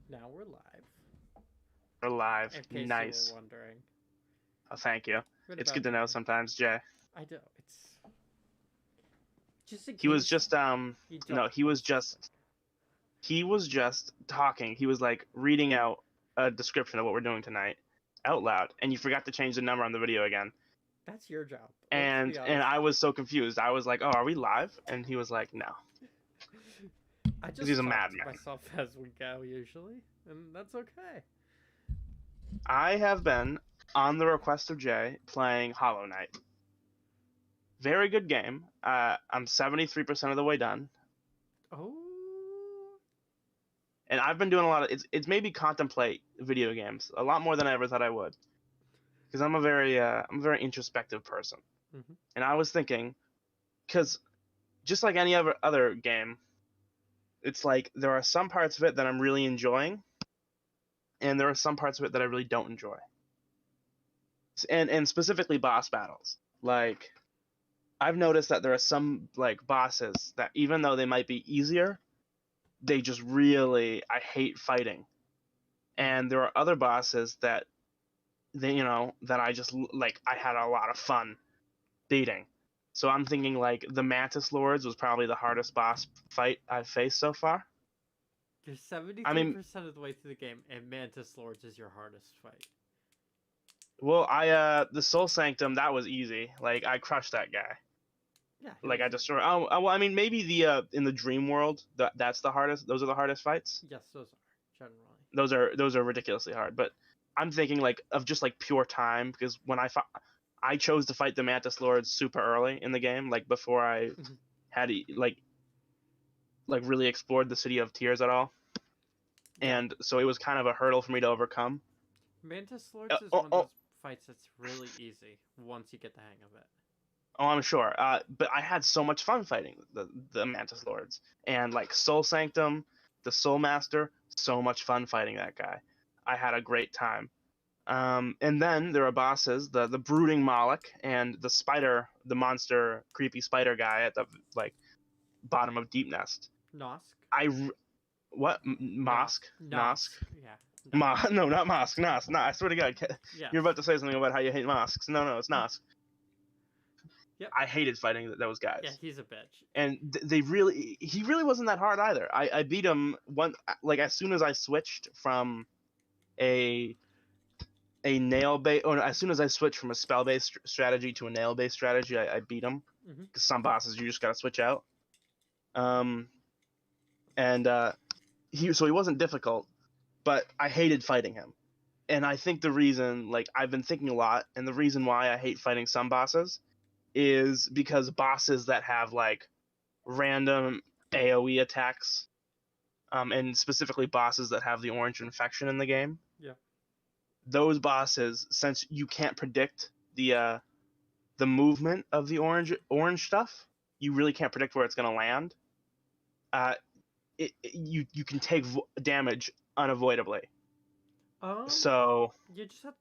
Now we're live, We're live. in case you were Nice. wondering. Oh, thank you. What It's good about to know you? sometimes, Jay. I do. It's just in He was case just you no, don't understand. he was just talking. He was like reading out a description of what we're doing tonight out loud, and you forgot to change the number on the video again. That's your job. Let's be And honest. I was so confused. I was like, "Oh, are we live?" And he was like, "No," I because he's just a talk to madman. myself as we go usually, and that's okay. I have been on the request of Jay playing Hollow Knight. Very good game. I'm 73% of the way done. Oh, And I've been doing a lot of it's made me contemplate video games a lot more than I ever thought I would because I'm a very introspective person. mm-hmm. And I was thinking cuz just like any other game, it's like there are some parts of it that I'm really enjoying and there are some parts of it that I really don't enjoy. And specifically boss battles. Like I've noticed that there are some like bosses that even though they might be easier, they just really I hate fighting. And there are other bosses that that I just like I had a lot of fun beating. So I'm thinking like the Mantis Lords was probably the hardest boss fight I've faced so far. You're I mean, 73% of the way through the game, and Mantis Lords is your hardest fight. well, I the Soul Sanctum that was easy. Like I crushed that guy. Yeah, it Like was I easy. destroyed. Well, I mean maybe the in the Dream World that's the hardest. Those are the hardest fights. Yes, those are generally. Those are ridiculously hard. But I'm thinking like of just like pure time because when I chose to fight the Mantis Lords super early in the game, like before I Mm-hmm. had really explored the City of Tears at all, Yeah, and so it was kind of a hurdle for me to overcome. Mantis Lords is Oh, one of oh, those fights that's really easy once you get the hang of it. oh, I'm sure. But I had so much fun fighting the Mantis Lords and like Soul Sanctum, the Soul Master. So much fun fighting that guy. I had a great time. And then there are bosses, the brooding Moloch and the monster, creepy spider guy at the like bottom of Deep Nest. Nosk? I what Nosk. Mosk Nosk Nosk. Yeah. No. No, not Mosk. Nosk. No, I swear to God, you're Yes. about to say something about how you hate Mosks. No, no, it's Nosk. Yep. I hated fighting those Yeah, guys, he's a bitch. and he really wasn't that hard either. I beat him one like as soon as I switched from a nail base, or as soon as I switched from a spell based strategy to a nail based strategy, I beat him Mm-hmm. because some bosses you just gotta switch out. Um, and he wasn't difficult, but I hated fighting him. And I think the reason, like, I've been thinking a lot, and the reason why I hate fighting some bosses is because bosses that have like random AOE attacks, and specifically bosses that have the orange infection in the game. Yeah. Those bosses, since you can't predict the movement of the orange stuff, you really can't predict where it's going to land. Uh, you can take damage unavoidably. Um, So you just have.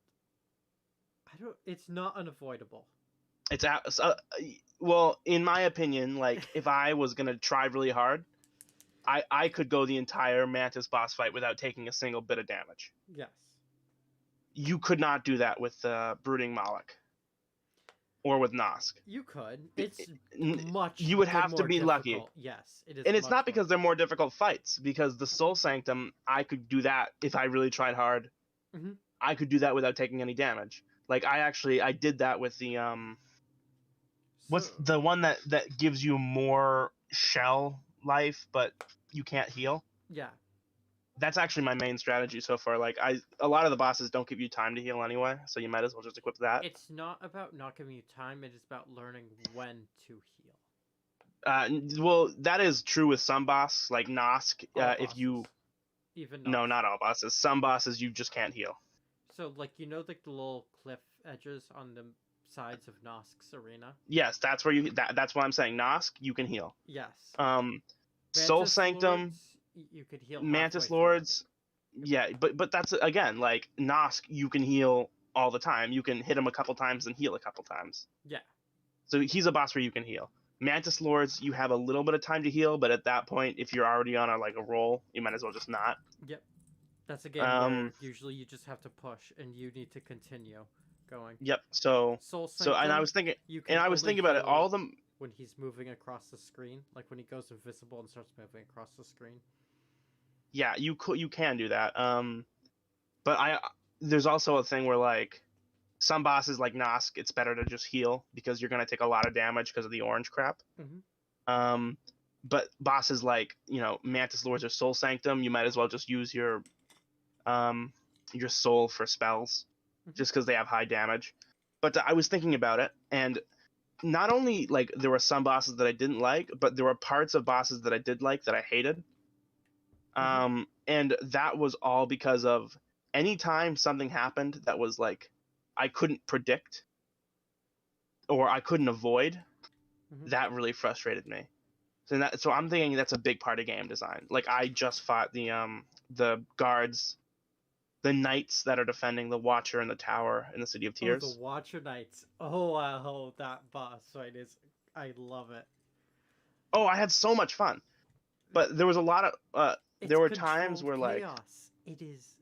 I don't. It's not unavoidable. it's well, in my opinion, like if I was going to try really hard, I could go the entire Mantis boss fight without taking a single bit of damage. Yes. You could not do that with Brooding Moloch or with Nosk. You could. It's much You would have to more be lucky. difficult. Yes, it is And it's much not more because they're difficult. more difficult fights, because the Soul Sanctum, I could do that if I really tried hard. Mm-hmm. I could do that without taking any damage. Like I did that with the what's So the one that gives you more shell life but you can't heal? yeah, That's actually my main strategy so far. Like a lot of the bosses don't give you time to heal anyway, so you might as well just equip that. it's not about not giving you time. It is about learning when to heal. Well, that is true with some boss, like Nosk. All If you bosses, even No, Nosk. not all bosses. Some bosses you just can't heal. So like like the little cliff edges on the sides of Nosk's arena. Yes, that's what I'm saying. Nosk, you can heal. Yes. Um, Soul Mantis Sanctum, Lords, you could heal halfway Mantis through. Lords, yeah, but that's again like Nosk, you can heal all the time. You can hit him a couple times and heal a couple times. Yeah. So he's a boss where you can heal. Mantis Lords, you have a little bit of time to heal, but at that point, if you're already on a roll, you might as well just not. Yep. That's a game where Um, usually you just have to push and you need to continue going. yep. So Soul and I Sanctum, was thinking, you and can I was only thinking about it. All heal of them. when he's moving across the screen, like when he goes invisible and starts moving across the screen. Yeah, you can do that. But there's also a thing where like some bosses like Nosk, it's better to just heal because you're gonna take a lot of damage because of the orange crap. Mm-hmm. Um, but bosses like Mantis Lords or Soul Sanctum, you might as well just use your soul for spells, Mm-hmm. just because they have high damage. But I was thinking about it, and not only like there were some bosses that I didn't like, but there were parts of bosses that I did like that I hated. Mm-hmm. And that was all because of anytime something happened that was like I couldn't predict or I couldn't avoid, Mm-hmm. that really frustrated me. So I'm thinking that's a big part of game design. Like I just fought the guards, the knights that are defending the Watcher in the tower in the City of Oh, the Tears. Watcher Knights. Oh, wow, that boss fight is. I love it. Oh, I had so much fun, but there was a lot of there It's were times controlled where like chaos. It is.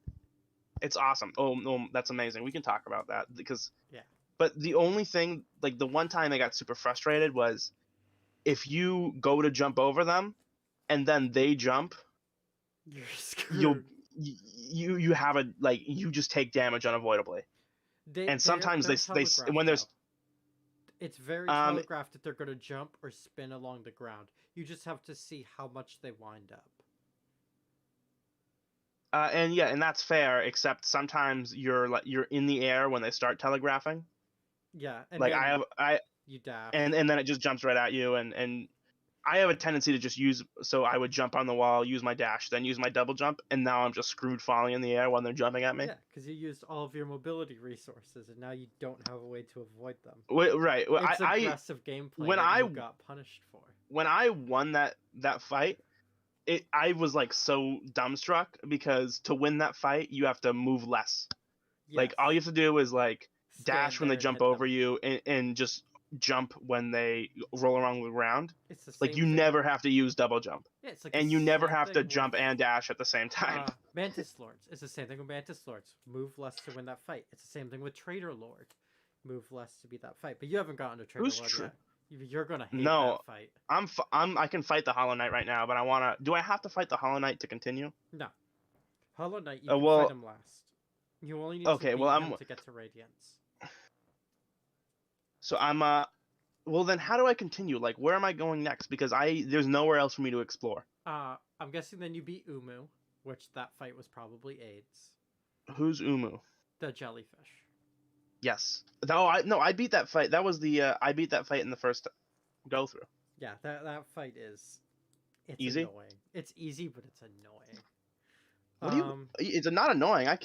it's awesome. Oh no, that's amazing. We can talk about that because Yeah. but the only thing like the one time I got super frustrated was if you go to jump over them and then they jump, You're you'll screwed. you have a like you just take damage unavoidably. And sometimes They're they when telegraphed there's though. It's very um telegraphed that they're gonna jump or spin along the ground. You just have to see how much they wind up. and yeah, and that's fair, except sometimes you're in the air when they start telegraphing. Yeah, and Like then I you dash. and then it just jumps right at you and I have a tendency to just use so I would jump on the wall, use my dash, then use my double jump, and now I'm just screwed falling in the air when they're jumping at me. Yeah, because you used all of your mobility resources, and now you don't have a way to avoid them. Right. Well, It's I aggressive gameplay when that I you got punished for. when I won that fight, I was like so dumbstruck because to win that fight you have to move less. Like Yes. all you have to do is like Stand dash when there they and jump hit over them. you and just jump when they roll around the ground. It's the Like same you thing. never have to use double jump. Yeah, it's like the And you never same have to thing with jump and dash at the same time. Mantis Lords. It's the same thing with Mantis Lords. Move less to win that fight. It's the same thing with Traitor Lord. Move less to beat that fight. But you haven't gotten to Traitor Who's Lord true? yet. You're gonna hate No, that fight. I can fight the Hollow Knight right now, but I wanna. Do I have to fight the Hollow Knight to continue? No. Hollow Knight, you can fight Well, him last. You only need to okay. Well, beat him to get to Radiance. I'm. Well, then how do I continue? Like, where am I going next? Because there's nowhere else for me to explore. I'm guessing then you beat Umu, which that fight was probably AIDS. Who's Umu? The jellyfish. Yes. Oh, I beat that fight. That was the I beat that fight in the first go through. Yeah, that fight is it's Easy. annoying. It's easy, but it's annoying. What do you? It's not annoying. I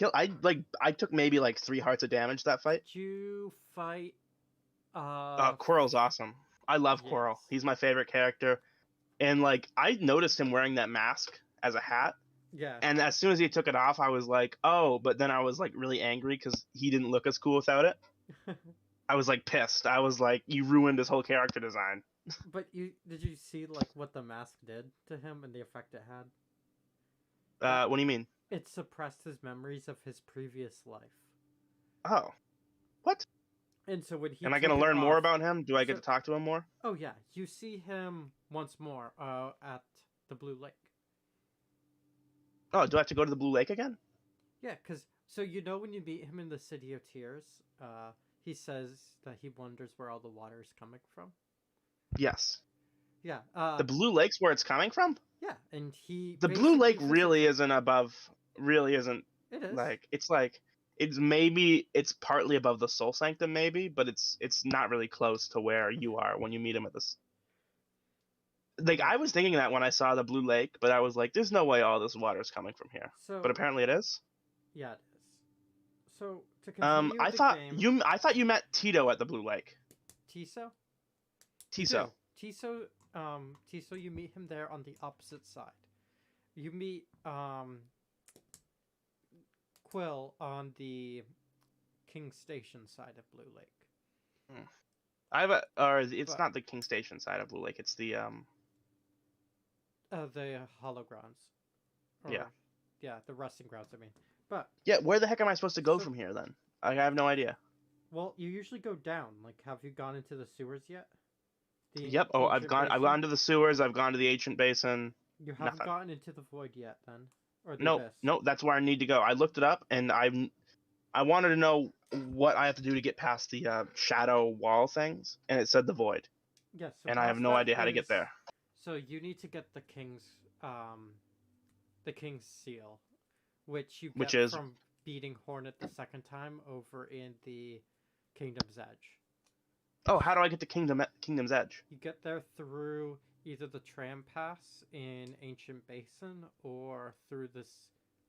took maybe like 3 hearts of damage that fight. Did you fight Quirrell's awesome. I love Quirrell. yes. He's my favorite character. And like I noticed him wearing that mask as a hat. Yeah. And as soon as he took it off, I was like, oh, but then I was like really angry because he didn't look as cool without it. I was like pissed. I was like, you ruined his whole character design. But did you see like what the mask did to him and the effect it had? What do you mean? It suppressed his memories of his previous life. Oh, what? And so when he Am I took gonna it learn more off, about him? Do I get to talk to him more? oh yeah, you see him once more at the Blue Lake. Oh, do I have to go to the Blue Lake again? Yeah, because so you know when you meet him in the City of Tears, he says that he wonders where all the water is coming from. Yes. Yeah. The Blue Lake's where it's coming from? Yeah, and he The Blue Lake basically really visits isn't above. Really isn't it. It is. like it's partly above the Soul Sanctum maybe, but it's not really close to where you are when you meet him at this. Like I was thinking that when I saw the Blue Lake, but I was like, "There's no way all this water is coming from here." So But apparently it is. yeah, it is. So to continue I the thought game, I thought you met Tito at the Blue Lake. Tiso. Tiso. Tiso, you meet him there on the opposite side. You meet Quill on the King Station side of Blue Lake. It's not the King Station side of Blue Lake. It's the The Hologrons. Yeah. the resting grounds. I mean, but Yeah, where the heck am I supposed to go so from here then? I have no idea. well, you usually go down. Like, have you gone into the sewers yet? The Yep. Oh, I've ancient gone. I've basin. gone to the sewers. I've gone to the ancient basin. You haven't Nothing. gotten into the void yet, then, or the Nope. abyss. Nope. That's where I need to go. I looked it up, and I wanted to know what I have to do to get past the shadow wall things, and it said the void, Yeah. So and I have past no that idea how to get is. there. So you need to get the king's seal, which you Which get is from beating Hornet the second time over in the Kingdom's Edge. oh, how do I get to Kingdom's Edge? You get there through either the tram pass in Ancient Basin or through this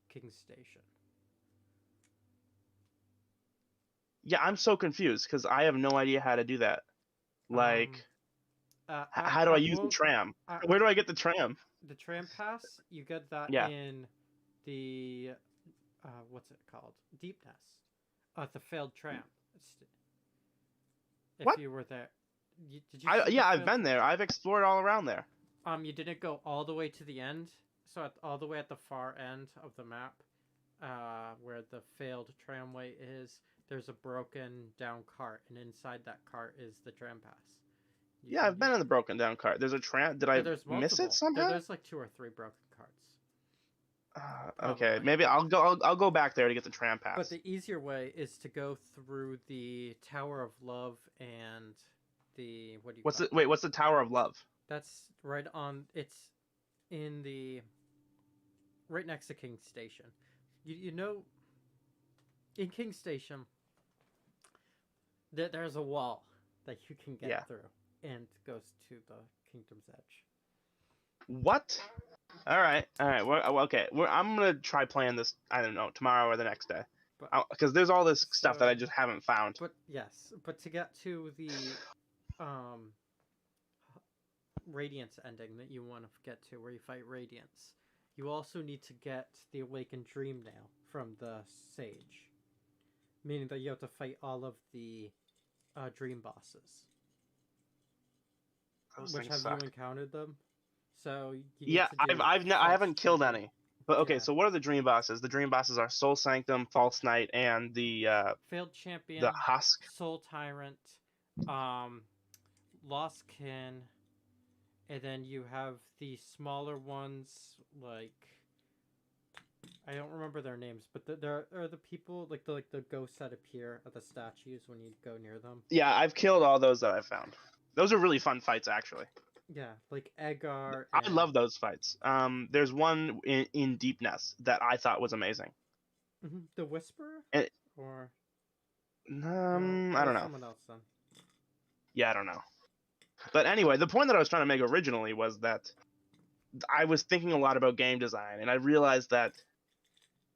King's Station. Yeah, I'm so confused because I have no idea how to do that. Like, how do I use the tram? Where do I get the tram? The tram pass, you get that Yeah. in the what's it called? Deep Nest. The failed tram. If What? you were there, did you? See Yeah, the I've failed been there. I've explored all around there. You didn't go all the way to the end. So all the way at the far end of the map, where the failed tramway is, there's a broken down cart, and inside that cart is the tram pass. Yeah, I've been in the broken down cart. There's a tram. Did I There's miss multiple. it somehow? There's like 2 or 3 broken carts. Okay, Probably. maybe I'll go. I'll go back there to get the tram pass. But the easier way is to go through the Tower of Love and the What's the Tower of Love? That's right on. It's in the right next to King Station. You know, in King Station, there's a wall that you can get through, and goes to the Kingdom's Edge. What? All right. Okay. I'm gonna try playing this. I don't know, tomorrow or the next day, because there's all this stuff that I just haven't found. But yes, but to get to the Radiance ending that you want to get to, where you fight Radiance, you also need to get the Awakened Dream Nail from the Sage, meaning that you have to fight all of the dream bosses. Those Which things have suck. you encountered them? So yeah, I haven't killed any. But okay, so what are the dream bosses? The dream bosses are Soul Sanctum, False Knight, and the Failed Champion, the Husk, Soul Tyrant, Lost Kin, and then you have the smaller ones like I don't remember their names, but there are the people like the ghosts that appear at the statues when you go near them. Yeah, I've killed all those that I've found. Those are really fun fights, actually. Yeah, like Edgar. I love those fights. There's one in Deep Nest that I thought was amazing. The Whisperer? Or I don't know. Someone else then. Yeah, I don't know. But anyway, the point that I was trying to make originally was that I was thinking a lot about game design, and I realized that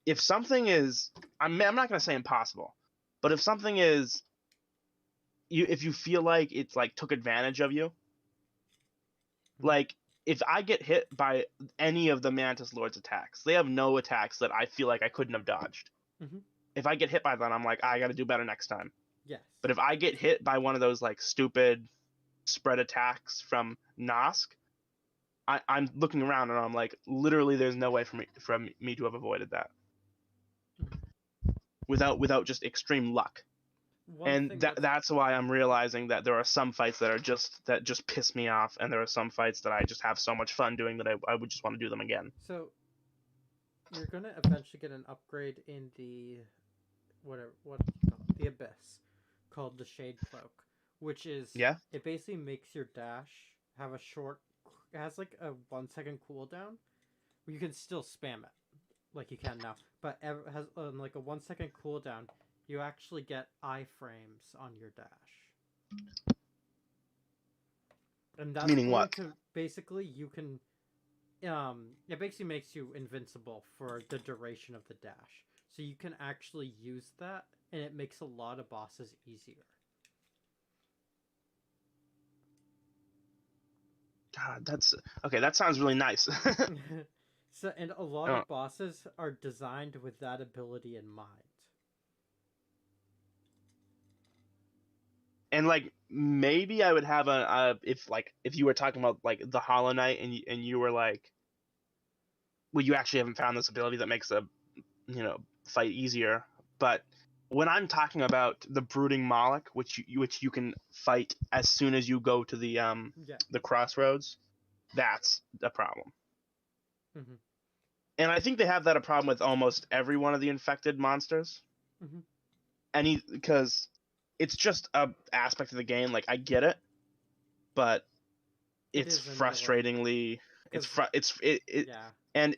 if something is, I'm not going to say impossible, but if something is, if you feel like it's like took advantage of you, like if I get hit by any of the Mantis Lord's attacks, they have no attacks that I feel like I couldn't have dodged. Mm-hmm. If I get hit by that, I'm like, I got to do better next time. Yes. But if I get hit by one of those like stupid spread attacks from Nosk, I'm looking around and I'm like, literally, there's no way for me to have avoided that without just extreme luck. That's why I'm realizing that there are some fights that just piss me off, and there are some fights that I just have so much fun doing that I would just want to do them again. So you're gonna eventually get an upgrade in the the Abyss, called the Shade Cloak, which is it basically makes your dash have a short. It has like a 1 second cooldown. You can still spam it, like you can now, but it has like a 1 second cooldown. You actually get iframes on your dash. And that's meaning what? Basically, you can. It basically makes you invincible for the duration of the dash. So you can actually use that, and it makes a lot of bosses easier. God, that's okay. That sounds really nice. And a lot of bosses are designed with that ability in mind. And like maybe I would have if you were talking about like the Hollow Knight and you were like well, you actually haven't found this ability that makes a fight easier. But when I'm talking about the Brooding Moloch, which you can fight as soon as you go to the crossroads, that's a problem. Mm-hmm. And I think they have that a problem with almost every one of the infected monsters. Mm-hmm. Because it's just a aspect of the game. Like, I get it, but it's frustratingly and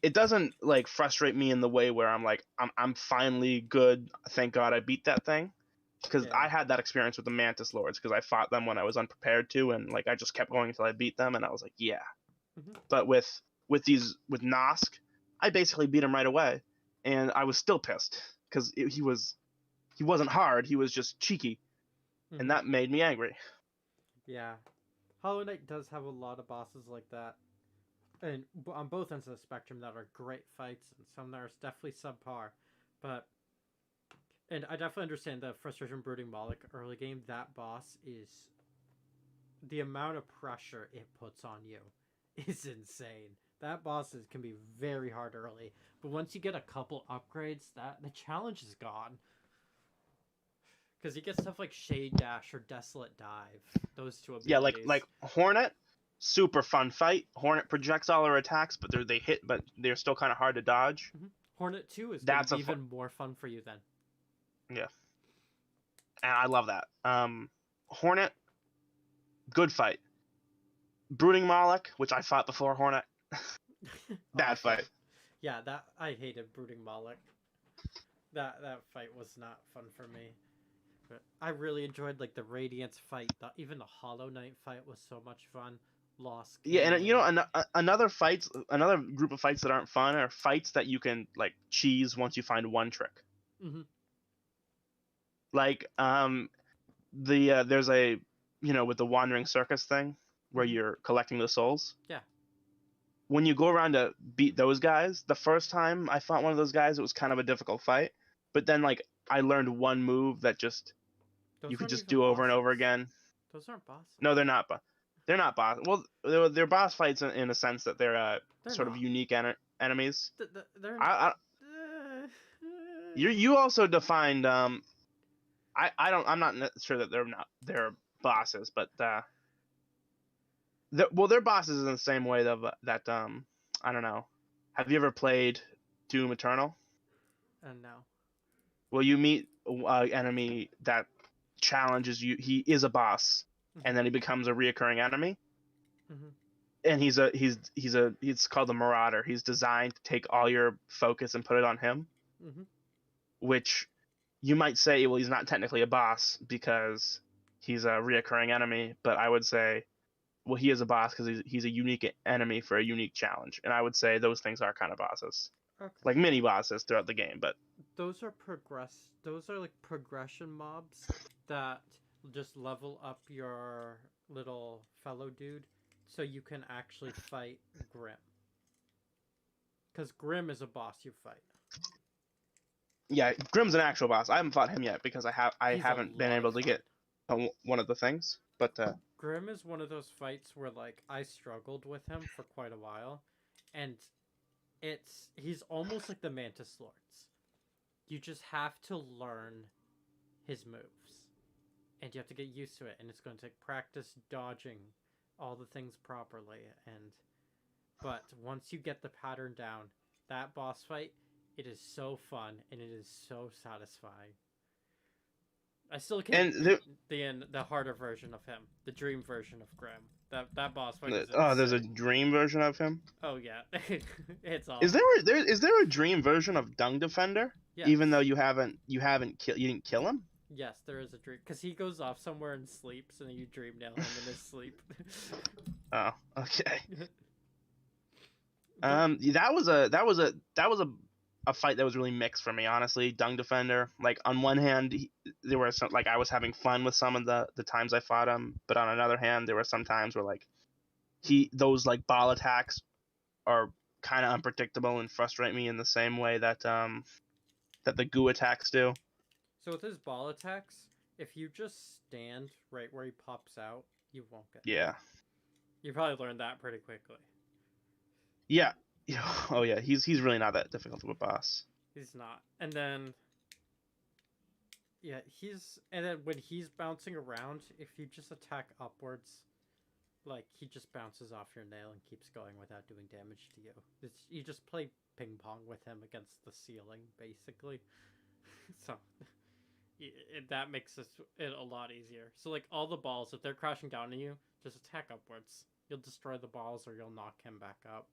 it doesn't like frustrate me in the way where I'm like I'm finally good. Thank God I beat that thing. Because I had that experience with the Mantis Lords because I fought them when I was unprepared to, and like I just kept going until I beat them, and I was like, yeah. Mm-hmm. But with Nosk, I basically beat him right away, and I was still pissed because he wasn't hard. He was just cheeky, and that made me angry. Yeah, Hollow Knight does have a lot of bosses like that, and on both ends of the spectrum that are great fights, and some that are definitely subpar. And I definitely understand the frustration Brooding Moloch early game. That boss is the amount of pressure it puts on you is insane. That boss can be very hard early, but once you get a couple upgrades, the challenge is gone. Because you get stuff like Shade Dash or Desolate Dive. Those two abilities. Yeah, like Hornet, super fun fight. Hornet projects all her attacks, but they're still kind of hard to dodge. Hornet 2 is going to be even more fun for you then. Yeah. And I love that. Hornet, good fight. Brooding Moloch, which I fought before Hornet. Bad fight. Yeah, I hated Brooding Moloch. That fight was not fun for me. But I really enjoyed like the Radiance fight. Even the Hollow Knight fight was so much fun. Lost Canyon. Yeah, and another group of fights that aren't fun are fights that you can like cheese once you find one trick. Mm-hmm. Like there's a with the Wandering Circus thing where you're collecting the souls. Yeah. When you go around to beat those guys, the first time I fought one of those guys, it was kind of a difficult fight. But then like I learned one move that you could just do over and over again. Those aren't bosses. No, they're not. They're not boss. Well, they're boss fights in a sense that they're sort of unique enemies. They're you also defined. I'm not sure that they're bosses, but they're bosses in the same way that I don't know. Have you ever played Doom Eternal? No. Well, you meet an enemy that challenges you. He is a boss, and then he becomes a reoccurring enemy. And he's called the Marauder. He's designed to take all your focus and put it on him. Which you might say, well, he's not technically a boss because he's a reoccurring enemy, but I would say, well, he is a boss because he's a unique enemy for a unique challenge. And I would say those things are kind of bosses. Okay. Like mini bosses throughout the game, but those are like progression mobs that just level up your little fellow dude so you can actually fight Grim. Because Grim is a boss you fight. Yeah, Grim's an actual boss. I haven't fought him yet because I haven't been able to get one of the things. But Grim is one of those fights where like I struggled with him for quite a while, and he's almost like the Mantis Lords. You just have to learn his moves, and you have to get used to it, and it's going to take practice dodging all the things properly. But once you get the pattern down, that boss fight, it is so fun and it is so satisfying. I still can't the harder version of him, the dream version of Grim. That boss fight is insane. There's a dream version of him. Oh yeah, it's awesome. Is there a dream version of Dung Defender? Yes. Even though you didn't kill him. Yes, there is a dream because he goes off somewhere and sleeps, and then you dream nail him in his sleep. Oh, okay. That was a fight that was really mixed for me, honestly. Dung Defender, like on one hand, there were some like I was having fun with some of the times I fought him, but on another hand, there were some times where like those like ball attacks are kind of unpredictable and frustrate me in the same way that that the goo attacks do. So with his ball attacks, if you just stand right where he pops out, you won't get. Yeah. You probably learned that pretty quickly. Yeah. Oh yeah, he's really not that difficult of a boss. He's not. And then yeah, and then when he's bouncing around, if you just attack upwards, like he just bounces off your nail and keeps going without doing damage to you. You just play ping pong with him against the ceiling, basically. So that makes it a lot easier. So like all the balls, if they're crashing down on you, just attack upwards. You'll destroy the balls, or you'll knock him back up.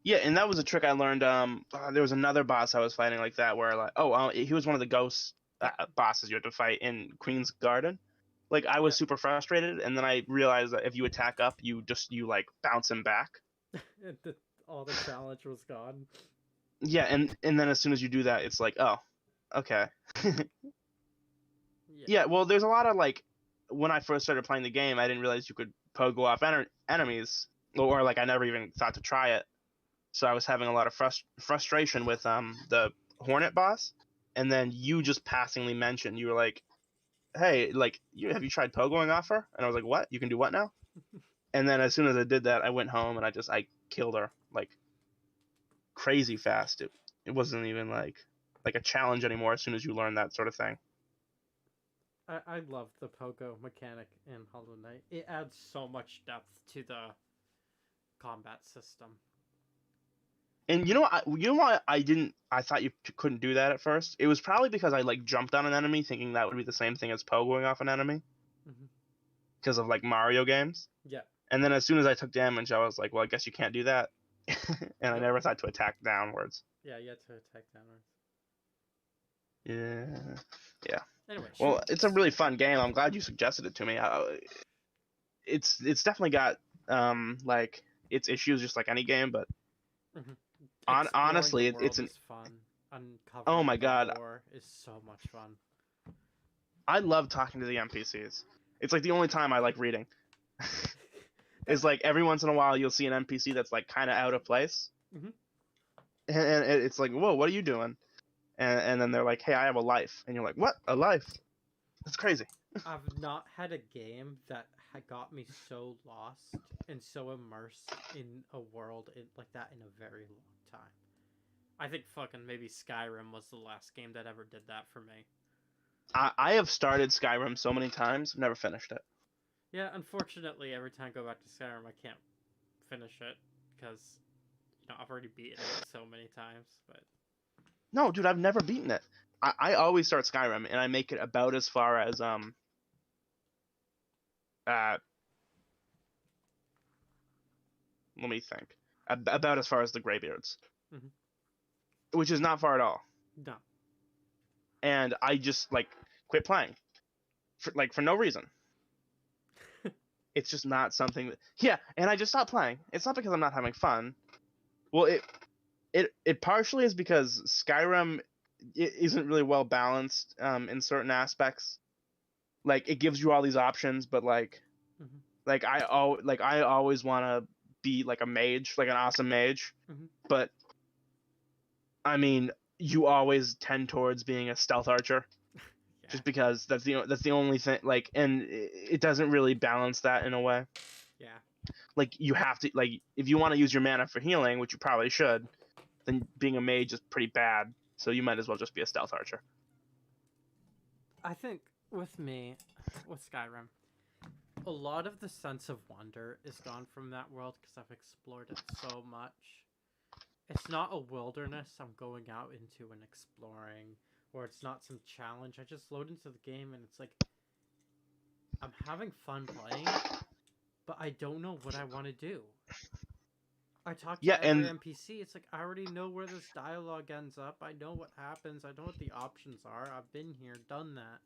Yeah, and that was a trick I learned. There was another boss I was fighting like that, where like, he was one of the ghost bosses you had to fight in Queen's Garden. Like I was super frustrated, and then I realized that if you attack up, you like bounce him back. All the challenge was gone. Yeah, and then as soon as you do that, it's like, oh, okay. Yeah, well, there's a lot of like, when I first started playing the game, I didn't realize you could pogo off enemies, or like I never even thought to try it. So I was having a lot of frustration with the Hornet boss, and then you just passingly mentioned, you were like, hey, like, have you tried pogoing off her? And I was like, what? You can do what now? And then as soon as I did that, I went home and I killed her like crazy fast. It wasn't even like a challenge anymore as soon as you learn that sort of thing. I love the pogo mechanic in Hollow Knight. It adds so much depth to the combat system. And you know what I thought you couldn't do that at first? It was probably because I like jumped on an enemy thinking that would be the same thing as pogoing off an enemy. Because of like Mario games. Yeah. And then as soon as I took damage, I was like, well, I guess you can't do that. And I never thought to attack downwards. Yeah, you had to attack downwards. Yeah. Anyway. Well, it's a really fun game. I'm glad you suggested it to me. It's definitely got like its issues, just like any game, but honestly, it's fun. Uncovering oh my god, lore is so much fun. I love talking to the NPCs. It's like the only time I like reading. It's like every once in a while you'll see an NPC that's like kind of out of place, and it's like, whoa, what are you doing? And then they're like, hey, I have a life, and you're like, what? A life? That's crazy. I've not had a game that got me so lost and so immersed in a world like that in a very long time. I think fucking maybe Skyrim was the last game that ever did that for me. I have started Skyrim so many times, never finished it. Yeah, unfortunately, every time I go back to Skyrim, I can't finish it because, I've already beaten it so many times. But no, dude, I've never beaten it. I always start Skyrim and I make it about as far as let me think. About as far as the Greybeards, which is not far at all. No. And I just like quit playing, for no reason. It's just not something that, yeah, and I just stopped playing. It's not because I'm not having fun. Well, it partially is because Skyrim isn't really well balanced in certain aspects. Like it gives you all these options, but like I always want to be like a mage, like an awesome mage. But I mean, you always tend towards being a stealth archer. Just because that's the only thing, like, and it doesn't really balance that in a way. Yeah. Like you have to, like, if you want to use your mana for healing, which you probably should, then being a mage is pretty bad. So you might as well just be a stealth archer. I think with Skyrim, a lot of the sense of wonder is gone from that world because I've explored it so much. It's not a wilderness I'm going out into and exploring, or it's not some challenge. I just load into the game and it's like, I'm having fun playing, but I don't know what I want to do. I talk to every NPC, it's like, I already know where this dialogue ends up. I know what happens. I know what the options are. I've been here, done that.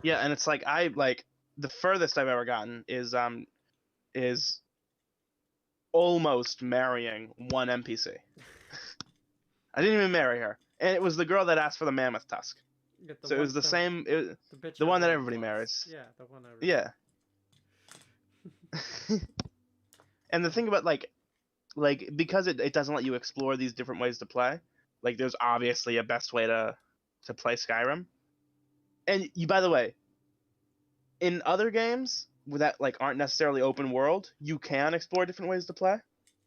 Yeah, and it's like, the furthest I've ever gotten is almost marrying one NPC. I didn't even marry her. And it was the girl that asked for the mammoth tusk. So it was the same, the one that everybody marries. Yeah, the one everybody. Yeah. And the thing about, like because it doesn't let you explore these different ways to play, like, there's obviously a best way to play Skyrim. And by the way, in other games that, like, aren't necessarily open world, you can explore different ways to play.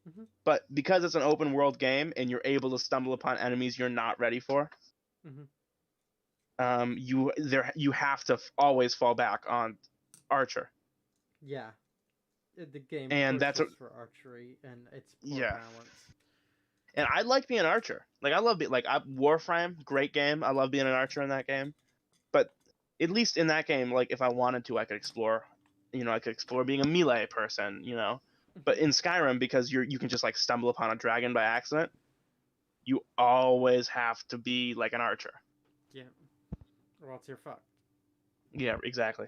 Mm-hmm. But because it's an open world game and you're able to stumble upon enemies you're not ready for, Mm-hmm. you have to always fall back on archer. Yeah, the game And that's pushes for archery, and it's poor yeah. balance. And I like being an archer. Like I love Warframe, great game. I love being an archer in that game. But at least in that game, like if I wanted to, I could explore. I could explore being a melee person. But in Skyrim, because you can just like stumble upon a dragon by accident, you always have to be like an archer. Yeah, or else you're fucked. Yeah, exactly.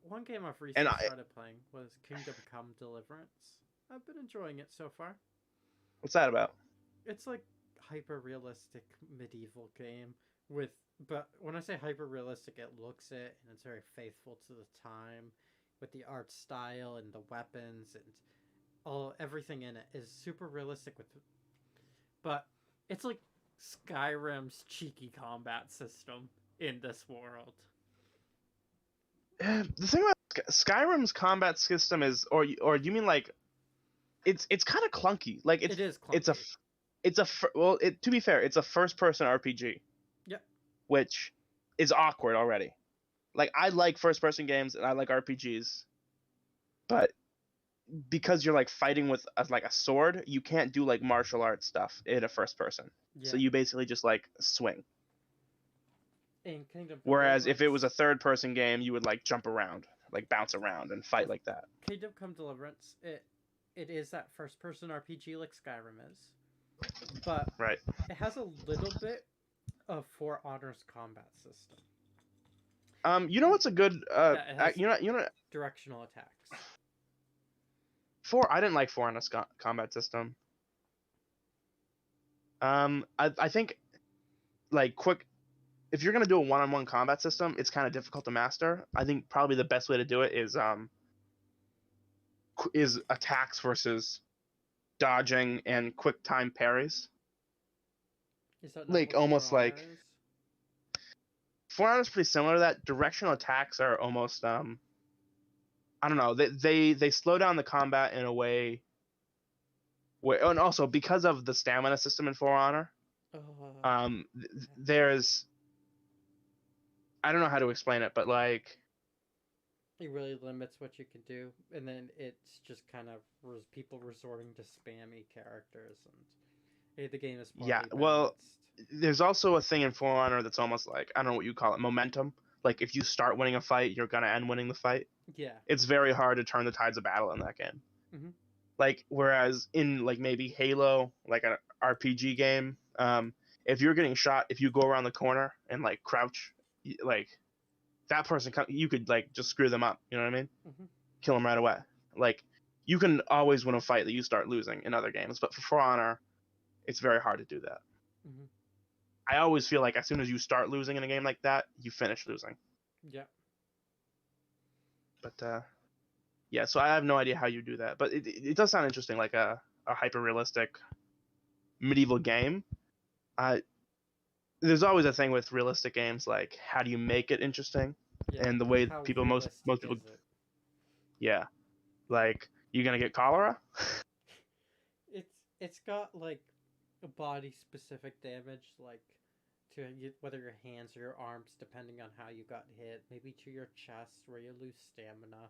One game I've And recently started playing was Kingdom Come Deliverance. I've been enjoying it so far. what's that about? It's like hyper realistic medieval game with, but when I say hyper realistic, it looks it and it's very faithful to the time with the art style and the weapons and everything in it is super realistic but it's like Skyrim's cheeky combat system in this world. The thing about Skyrim's combat system is, or you mean like, it's kind of clunky. Like It is clunky. To be fair, it's a first person RPG. Yep. Which is awkward already. Like I like first person games and I like RPGs, but because you're like fighting with like a sword, you can't do like martial arts stuff in a first person. Yeah. So you basically just like swing. In Kingdom Whereas Deliverance, if it was a third person game, you would like jump around, like bounce around and fight like that. Kingdom Come Deliverance, it is that first person RPG like Skyrim is, but right. it has a little bit of For Honor's combat system. You know what's a good you know directional attacks. I didn't like For Honor's combat system. I think like quick. If you're gonna do a one-on-one combat system, it's kind of difficult to master. I think probably the best way to do it is attacks versus dodging and quick time parries. Is that not like what almost For Honor like is? For Honor is pretty similar to that. Directional attacks are almost I don't know. They slow down the combat in a way where, and also because of the stamina system in For Honor, there's, I don't know how to explain it, but like it really limits what you can do, and then it's just kind of people resorting to spammy characters, and the game is poorly balanced. Well, there's also a thing in For Honor that's almost like, I don't know what you call it, momentum. Like if you start winning a fight, you're gonna end winning the fight. Yeah. It's very hard to turn the tides of battle in that game. Mm-hmm. Like whereas in like maybe Halo, like an RPG game, if you're getting shot, if you go around the corner and like crouch, like that person, you could like just screw them up. You know what I mean? Mm-hmm. Kill them right away. Like you can always win a fight that you start losing in other games, but for Honor, it's very hard to do that. Mm-hmm. I always feel like as soon as you start losing in a game like that, you finish losing. Yeah. But yeah, so I have no idea how you do that, but it does sound interesting, like a hyper realistic medieval game. There's always a thing with realistic games, like how do you make it interesting, and the way people most people, yeah, like you gonna get cholera. It's got like a body specific damage, like to whether your hands or your arms, depending on how you got hit. Maybe to your chest where you lose stamina,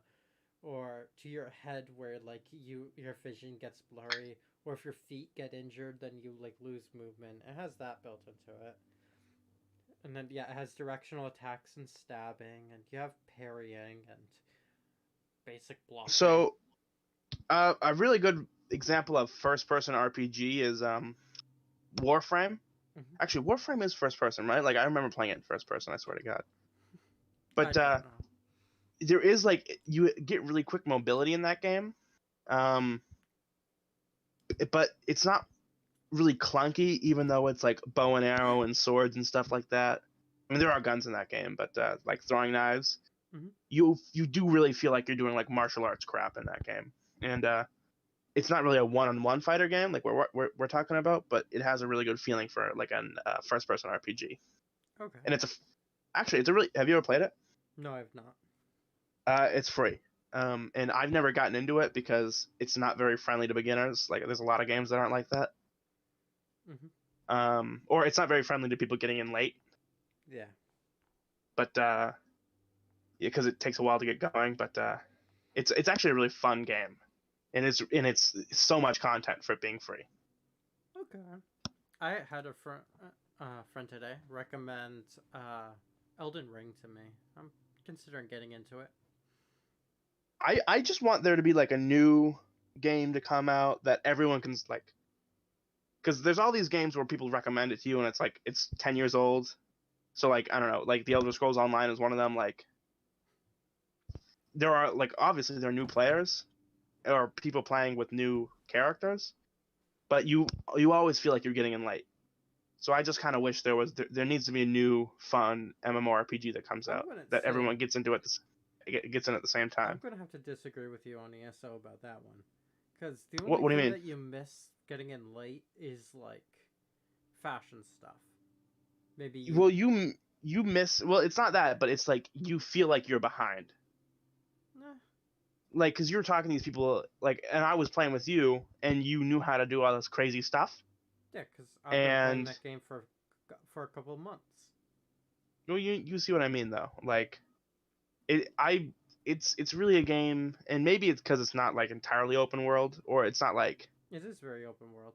or to your head where like your vision gets blurry, or if your feet get injured, then you like lose movement. It has that built into it. And then yeah, it has directional attacks and stabbing, and you have parrying and basic blocking. So, a really good example of first-person RPG is Warframe. Mm-hmm. Actually, Warframe is first-person, right? Like I remember playing it in first-person. I swear to God. But there is like you get really quick mobility in that game, but it's not really clunky, even though it's like bow and arrow and swords and stuff like that. I mean, there are guns in that game, but like throwing knives, mm-hmm. you do really feel like you're doing like martial arts crap in that game, and it's not really a one-on-one fighter game like we're talking about, but it has a really good feeling for like a first-person RPG. Okay. And it's a really. Have you ever played it? No, I've not. It's free. And I've never gotten into it because it's not very friendly to beginners. Like there's a lot of games that aren't like that. Or it's not very friendly to people getting in late. Yeah. But because it takes a while to get going. But it's actually a really fun game, and it's so much content for it being free. Okay. I had a friend today recommend Elden Ring to me. I'm considering getting into it. I just want there to be like a new game to come out that everyone can like, because there's all these games where people recommend it to you and it's like it's 10 years old. So like I don't know, like the Elder Scrolls Online is one of them. Like there are like obviously there are new players or people playing with new characters, but you always feel like you're getting in late. So I just kind of wish there needs to be a new fun MMORPG that comes out that everyone gets into it gets in at the same time. I'm gonna have to disagree with you on ESO about that one, because the what only do you thing mean? that you miss getting in late is like fashion stuff. Maybe you miss, well, it's not that, but it's like you feel like you're behind. Nah. Like because you're talking to these people like, and I was playing with you and you knew how to do all this crazy stuff. Yeah, because I've been playing that game for a couple of months. No, you see what I mean though. Like it's really a game, and maybe it's because it's not like entirely open world, or it's not like it is very open world.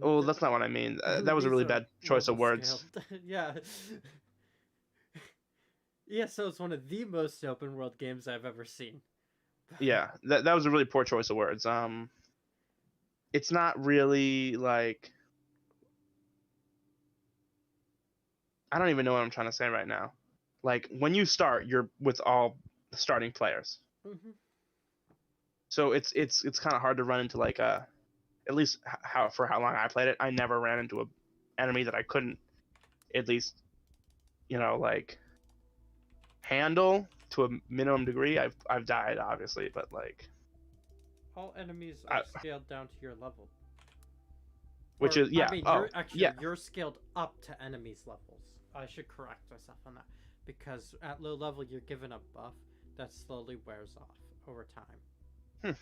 Oh, that's not what I mean. That was a really bad choice of words. Yeah. Yeah, so it's one of the most open world games I've ever seen. Yeah, that was a really poor choice of words. It's not really like, I don't even know what I'm trying to say right now. Like when you start, you're with all the starting players. So it's kind of hard to run into like a, at least how long I played it, I never ran into a enemy that I couldn't at least, like handle to a minimum degree. I've died obviously, but like all enemies are scaled down to your level. Which is I mean, you're scaled up to enemies' levels. I should correct myself on that, because at low level you're given a buff that slowly wears off over time.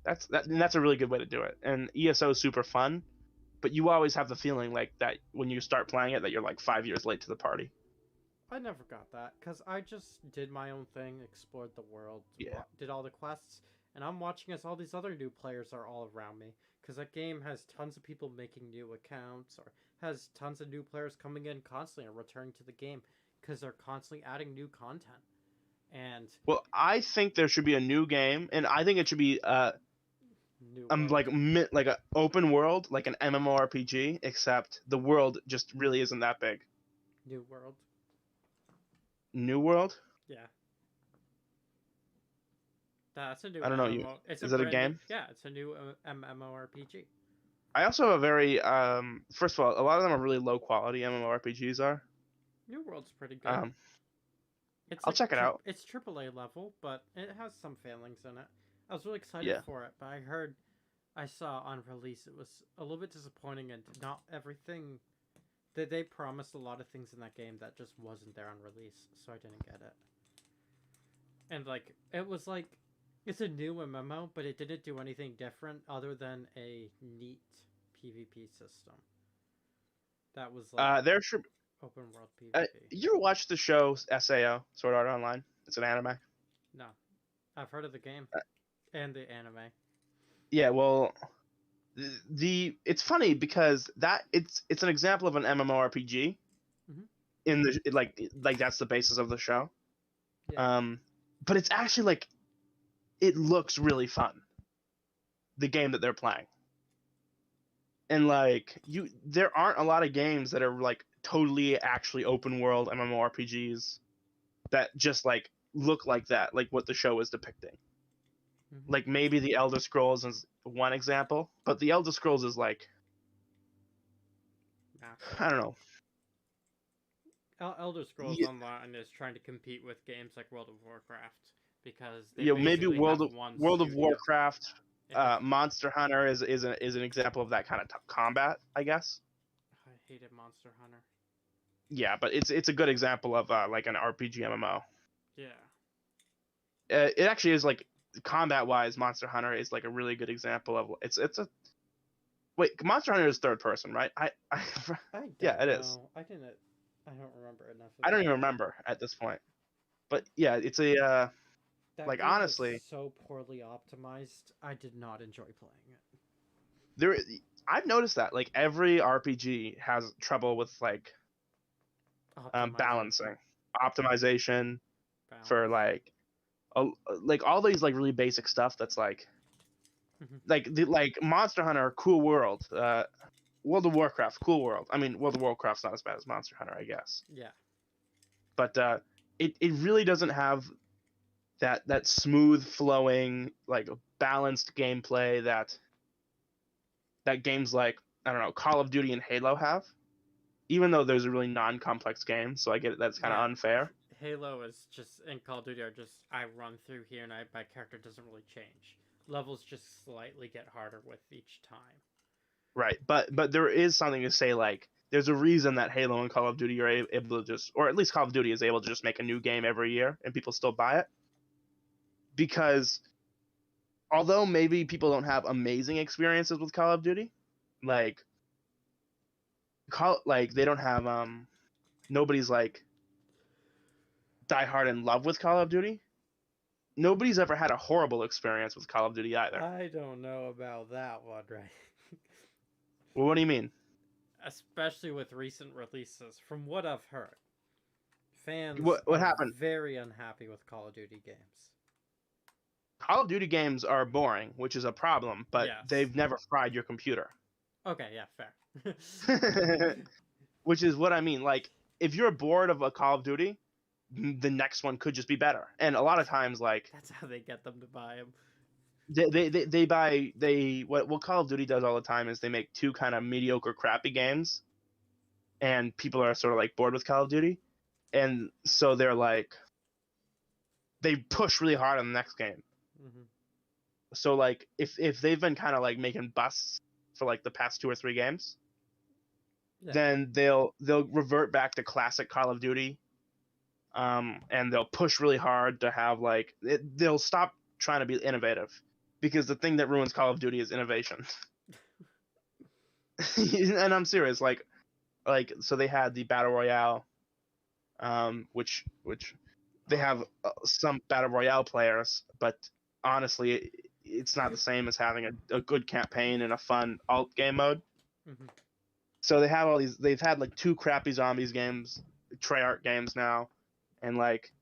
That's a really good way to do it. And ESO is super fun, but you always have the feeling like that when you start playing it that you're like 5 years late to the party. I never got that because I just did my own thing, explored the world, did all the quests, and I'm watching as all these other new players are all around me, because that game has tons of people making new accounts or has tons of new players coming in constantly and returning to the game because they're constantly adding new content. And well, I think there should be a new game, and I think it should be like an open world, like an MMORPG, except the world just really isn't that big. New world. New world? Yeah. That's a new. I don't know. Is it a game? Yeah, it's a new MMORPG. I also have a very first of all, a lot of them are really low quality MMORPGs are. New World's pretty good. I'll check it out. It's AAA level, but it has some failings in it. I was really excited for it, but I saw on release it was a little bit disappointing, and not everything. They promised a lot of things in that game that just wasn't there on release, so I didn't get it. And like it was like, it's a new MMO, but it didn't do anything different other than a neat PvP system. That was like there should open world PvP. You ever watch the show SAO, Sword Art Online? It's an anime. No, I've heard of the game and the anime. Yeah, well, it's funny because it's an example of an MMORPG. In the like that's the basis of the show. Yeah. But it's actually like, it looks really fun. The game that they're playing. And like there aren't a lot of games that are like totally actually open world MMORPGs that just like look like that, like what the show is depicting. Like maybe the Elder Scrolls is one example, but the Elder Scrolls is like, I don't know. Elder Scrolls Online is trying to compete with games like World of Warcraft because maybe World of Warcraft. Monster Hunter is an example of that kind of combat, I guess. I hated Monster Hunter. Yeah, but it's a good example of like an RPG MMO. Yeah. It actually is like combat wise, Monster Hunter is like a really good example of it's a wait, Monster Hunter is third person, right? I don't yeah, it know. is. I don't remember enough of I don't that even game. remember at this point. But yeah, it's a That like game honestly, was so poorly optimized. I did not enjoy playing it. there I've noticed that like every RPG has trouble with like balancing, optimization for like all these like really basic stuff that's like like Monster Hunter, cool world, World of Warcraft, cool world. I mean, World of Warcraft's not as bad as Monster Hunter, I guess. Yeah. But it really doesn't have that smooth flowing like balanced gameplay that games like I don't know Call of Duty and Halo have. Even though those are really non-complex games, so I get it, that's kind of unfair. Halo is just and Call of Duty are just I run through here and my character doesn't really change. Levels just slightly get harder with each time. Right, but there is something to say like there's a reason that Halo and Call of Duty are able to just, or at least Call of Duty is able to just make a new game every year and people still buy it. Because although maybe people don't have amazing experiences with Call of Duty, like they don't have nobody's like diehard in love with Call of Duty. Nobody's ever had a horrible experience with Call of Duty either. I don't know about that one, right? Well, what do you mean? Especially with recent releases, from what I've heard, fans what happened? Very unhappy with Call of Duty games. Call of Duty games are boring, which is a problem, but they've never fried your computer. Okay, yeah, fair. Which is what I mean. Like, if you're bored of a Call of Duty, the next one could just be better. And a lot of times, like that's how they get them to buy them. What Call of Duty does all the time is they make two kind of mediocre, crappy games, and people are sort of like bored with Call of Duty, and so they're like they push really hard on the next game. Mm-hmm. So like if they've been kind of like making busts for like the past 2 or 3 games, then they'll revert back to classic Call of Duty, and they'll push really hard to have like they'll stop trying to be innovative, because the thing that ruins Call of Duty is innovation. And I'm serious, like so they had the Battle Royale, which they have some Battle Royale players, but honestly it's not the same as having a good campaign and a fun alt game mode. Mm-hmm. So they have all these, they've had like 2 crappy zombies games, Treyarch games now, and like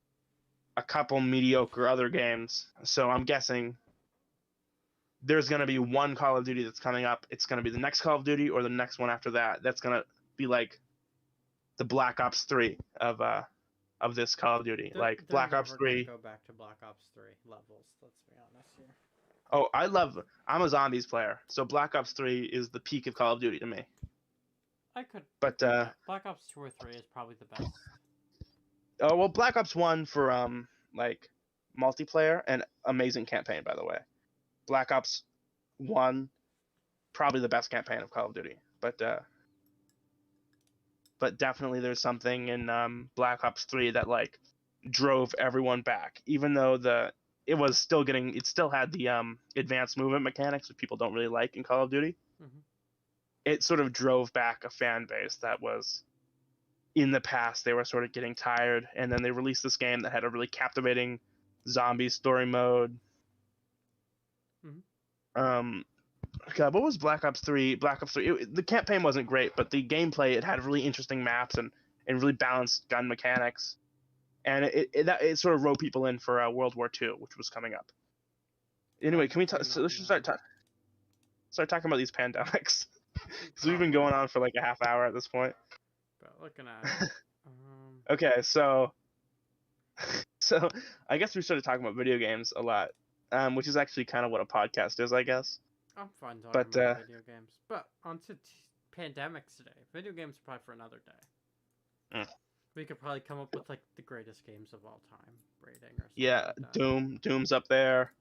a couple mediocre other games. So I'm guessing there's going to be one Call of Duty that's coming up. It's going to be the next Call of Duty or the next one after that. That's going to be like the Black Ops 3 of this Call of Duty. Like Black Ops 3. Go back to Black Ops 3 levels. Let's be honest here. Oh, I'm a zombies player, so Black Ops 3 is the peak of Call of Duty to me. But Black Ops 2 or 3 is probably the best. Oh well, Black Ops 1 for like multiplayer and amazing campaign, by the way. Black Ops 1 probably the best campaign of Call of Duty, but definitely there's something in Black Ops 3 that like drove everyone back, even though it still had the advanced movement mechanics that people don't really like in Call of Duty. Mm-hmm. It sort of drove back a fan base that was, in the past, they were sort of getting tired, and then they released this game that had a really captivating zombie story mode. Mm-hmm. God, what was Black Ops 3? Black Ops 3, the campaign wasn't great, but the gameplay, it had really interesting maps and really balanced gun mechanics. And it sort of wrote people in for World War II, which was coming up. Anyway, can we let's just start talking about these pandemics. Because we've been going on for like a half hour at this point. But looking at Okay, so I guess we started talking about video games a lot, which is actually kind of what a podcast is, I guess. I'm fine talking about video games. But on to pandemics today. Video games are probably for another day. We could probably come up with like the greatest games of all time rating or something. Yeah, like Doom's up there.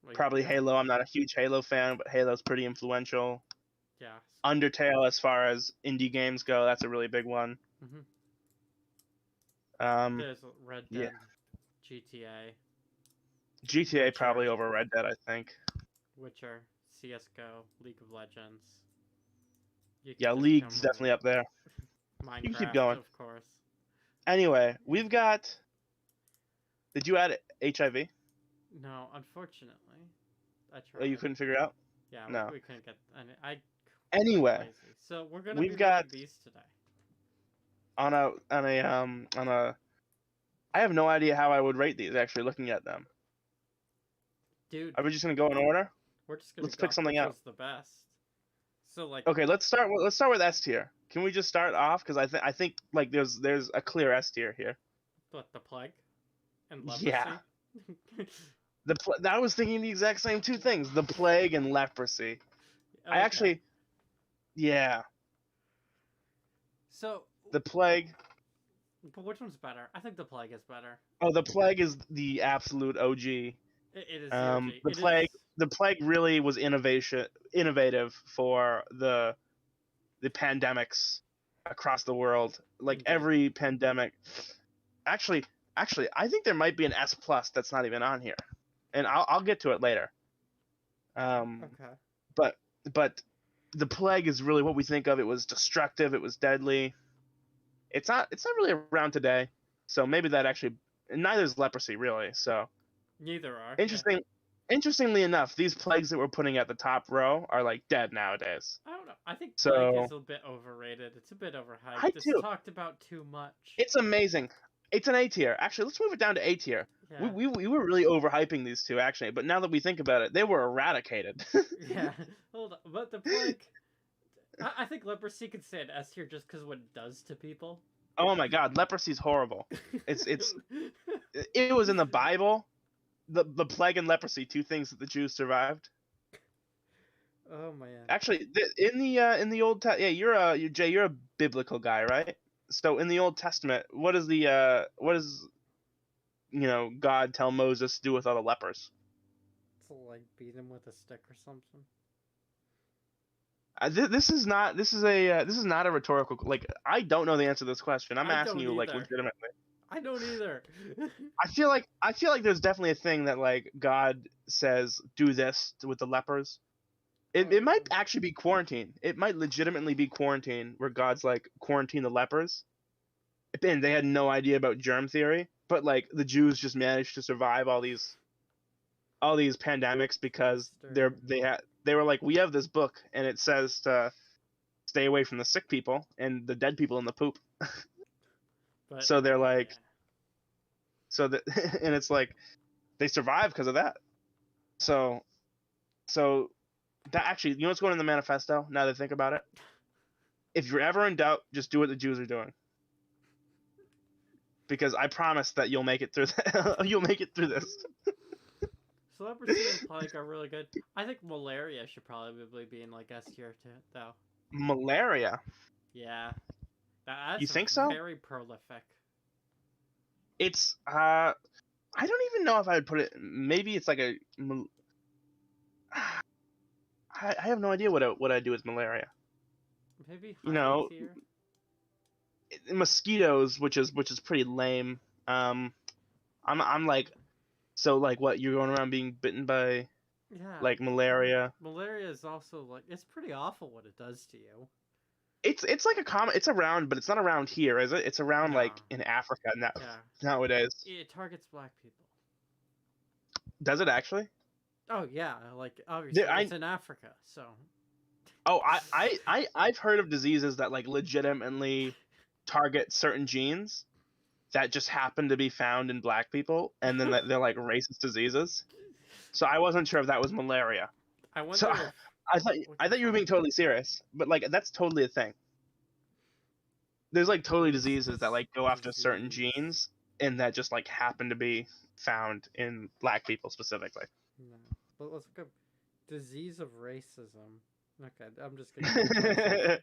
Like, probably Halo. I'm not a huge Halo fan, but Halo's pretty influential. Yeah. Undertale, as far as indie games go, that's a really big one. Mm-hmm. There's Red Dead, GTA. GTA probably over Red Dead, I think. Witcher, CS:GO, League of Legends. Yeah, League's definitely up there. Minecraft, you can keep going. Of course. Anyway, we've got. Did you add HIV? No, unfortunately. I tried. Oh, you couldn't figure it out? Yeah, no. We couldn't get. Anyway, so we're gonna be got these today. On a. I have no idea how I would rate these. Actually, looking at them. Dude. Are we just gonna go in order? We're just gonna. Let's pick something out. What's the best? So like. Okay, let's start with S tier. Can we just start off? Because I think like there's a clear S tier here. What, the plague? And leprosy? Yeah. I was thinking the exact same two things: the plague and leprosy. Okay. I actually. Yeah. So. The plague. But which one's better? I think the plague is better. Oh, the plague is the absolute OG. It is the OG. The plague really was innovative for the pandemics across the world. Like Indeed. Every pandemic. Actually, I think there might be an S+ that's not even on here, and I'll get to it later. Okay. But the plague is really what we think of. It was destructive. It was deadly. It's not really around today, so maybe that actually. Neither is leprosy really. So. Neither are. Interestingly enough, these plagues that we're putting at the top row are like dead nowadays. I don't know. I think plague is a bit overrated. It's a bit overhyped. It's talked about too much. It's amazing. It's an A tier. Actually, let's move it down to A tier. Yeah. We were really overhyping these two actually, but now that we think about it, they were eradicated. Yeah. Hold on. But the plague. I think leprosy could stay at S tier just because what it does to people. Oh my God, leprosy's horrible. It was in the Bible. The plague and leprosy, two things that the Jews survived. Oh man. Actually, in the Old Testament, yeah, you're a biblical guy, right? So in the Old Testament, what does God tell Moses to do with all the lepers? To like beat him with a stick or something. This is not a rhetorical. Like, I don't know the answer to this question. I'm asking you like legitimately. I don't either. I feel like there's definitely a thing that like God says do this with the lepers. It might actually be quarantine. It might legitimately be quarantine where God's like quarantine the lepers. And they had no idea about germ theory, but like the Jews just managed to survive all these pandemics because they were like, we have this book and it says to stay away from the sick people and the dead people in the poop. But, so they're like, and it's like they survive because of that. So that actually, you know what's going in the manifesto? Now that I think about it, if you're ever in doubt, just do what the Jews are doing. Because I promise that you'll make it through. You'll make it through this. So leprosy and plague are really good. I think malaria should probably be in like S tier too, though. Malaria. Yeah. That's you think so? Very prolific. It's I don't even know if I would put it. Maybe it's like a. I have no idea what I do with malaria. Maybe tier? Mosquitoes, which is pretty lame. I'm like, so like what, you're going around being bitten by like malaria. Malaria is also like, it's pretty awful what it does to you. It's like a common, it's around, but it's not around here, is it? It's around like in Africa nowadays. It targets black people. Does it actually? Oh yeah, like obviously it's in Africa, so. Oh, I've heard of diseases that like legitimately target certain genes that just happen to be found in black people, and then they're like racist diseases. So I wasn't sure if that was malaria. I wonder. So I thought you were being totally serious, but like that's totally a thing. There's like totally diseases that like go after certain genes, and that just like happen to be found in black people specifically. No, but let's look up disease of racism. Okay, I'm just gonna.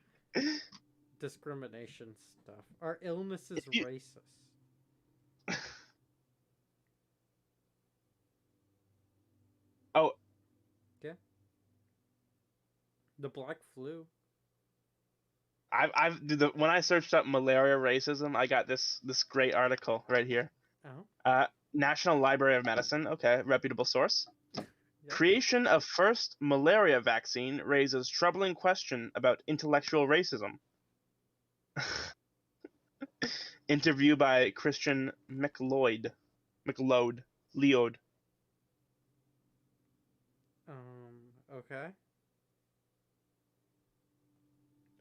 Discrimination stuff. Are illnesses racist? Oh. Yeah. The black flu. When I searched up malaria racism, I got this great article right here. Oh. National Library of Medicine. Okay, reputable source. Yep. Creation of first malaria vaccine raises troubling question about intellectual racism. Interview by Christian McLeod. Leod. Okay.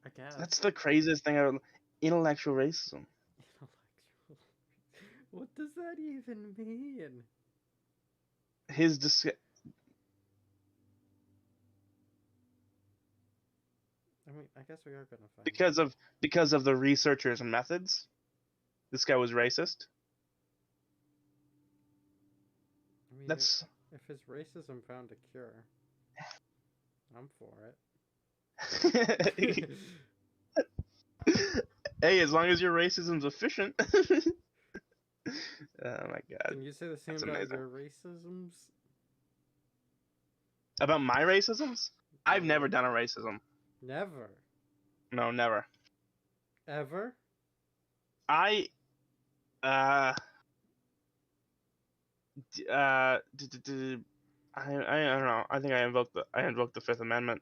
I guess. That's the craziest thing ever. Intellectual racism. What does that even mean? His I mean, I guess we are gonna find because of the researchers and methods. This guy was racist. I mean, That's if his racism found a cure, I'm for it. Hey, as long as your racism's efficient. Oh my god. Can you say the same about your racisms? About my racisms? I've never done a racism. Never. No, never. Ever? I don't know. I think I invoked the Fifth Amendment.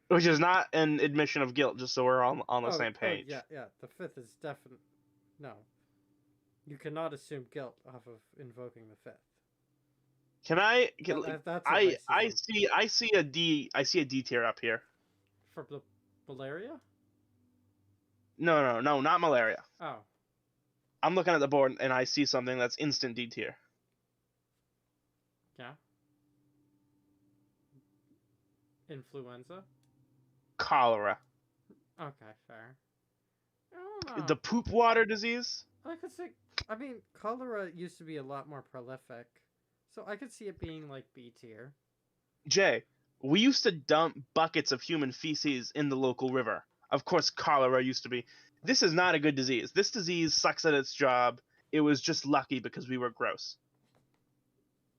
Which is not an admission of guilt, just so we're all on the same page. Yeah. The Fifth is definite. No. You cannot assume guilt off of invoking the Fifth. I see a D tier up here. For the malaria? No, not malaria. Oh. I'm looking at the board and I see something that's instant D tier. Yeah. Influenza? Cholera. Okay, fair. I don't know. The poop water disease? I could say, I mean, cholera used to be a lot more prolific, so I could see it being like B tier. Jay, we used to dump buckets of human feces in the local river. Of course, cholera used to be. This is not a good disease. This disease sucks at its job. It was just lucky because we were gross.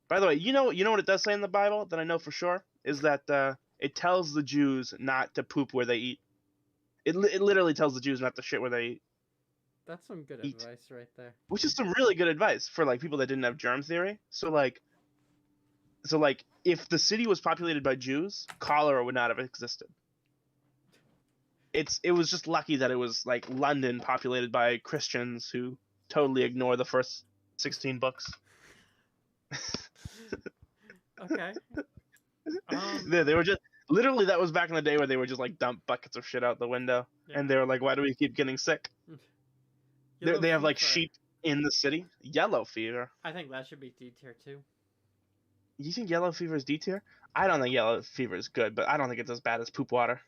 By the way, you know what it does say in the Bible that I know for sure? Is that it tells the Jews not to poop where they eat. It literally tells the Jews not to shit where they eat. That's some good advice right there. Which is some really good advice for like people that didn't have germ theory. So like if the city was populated by Jews, cholera would not have existed. It was just lucky that it was like London populated by Christians who totally ignore the first 16 books. Okay. They were just literally, that was back in the day where they were just like dump buckets of shit out the window, and they were like, "Why do we keep getting sick?" They have like sheep in the city. Yellow fever. I think that should be D tier too. You think yellow fever is D tier? I don't think yellow fever is good, but I don't think it's as bad as poop water.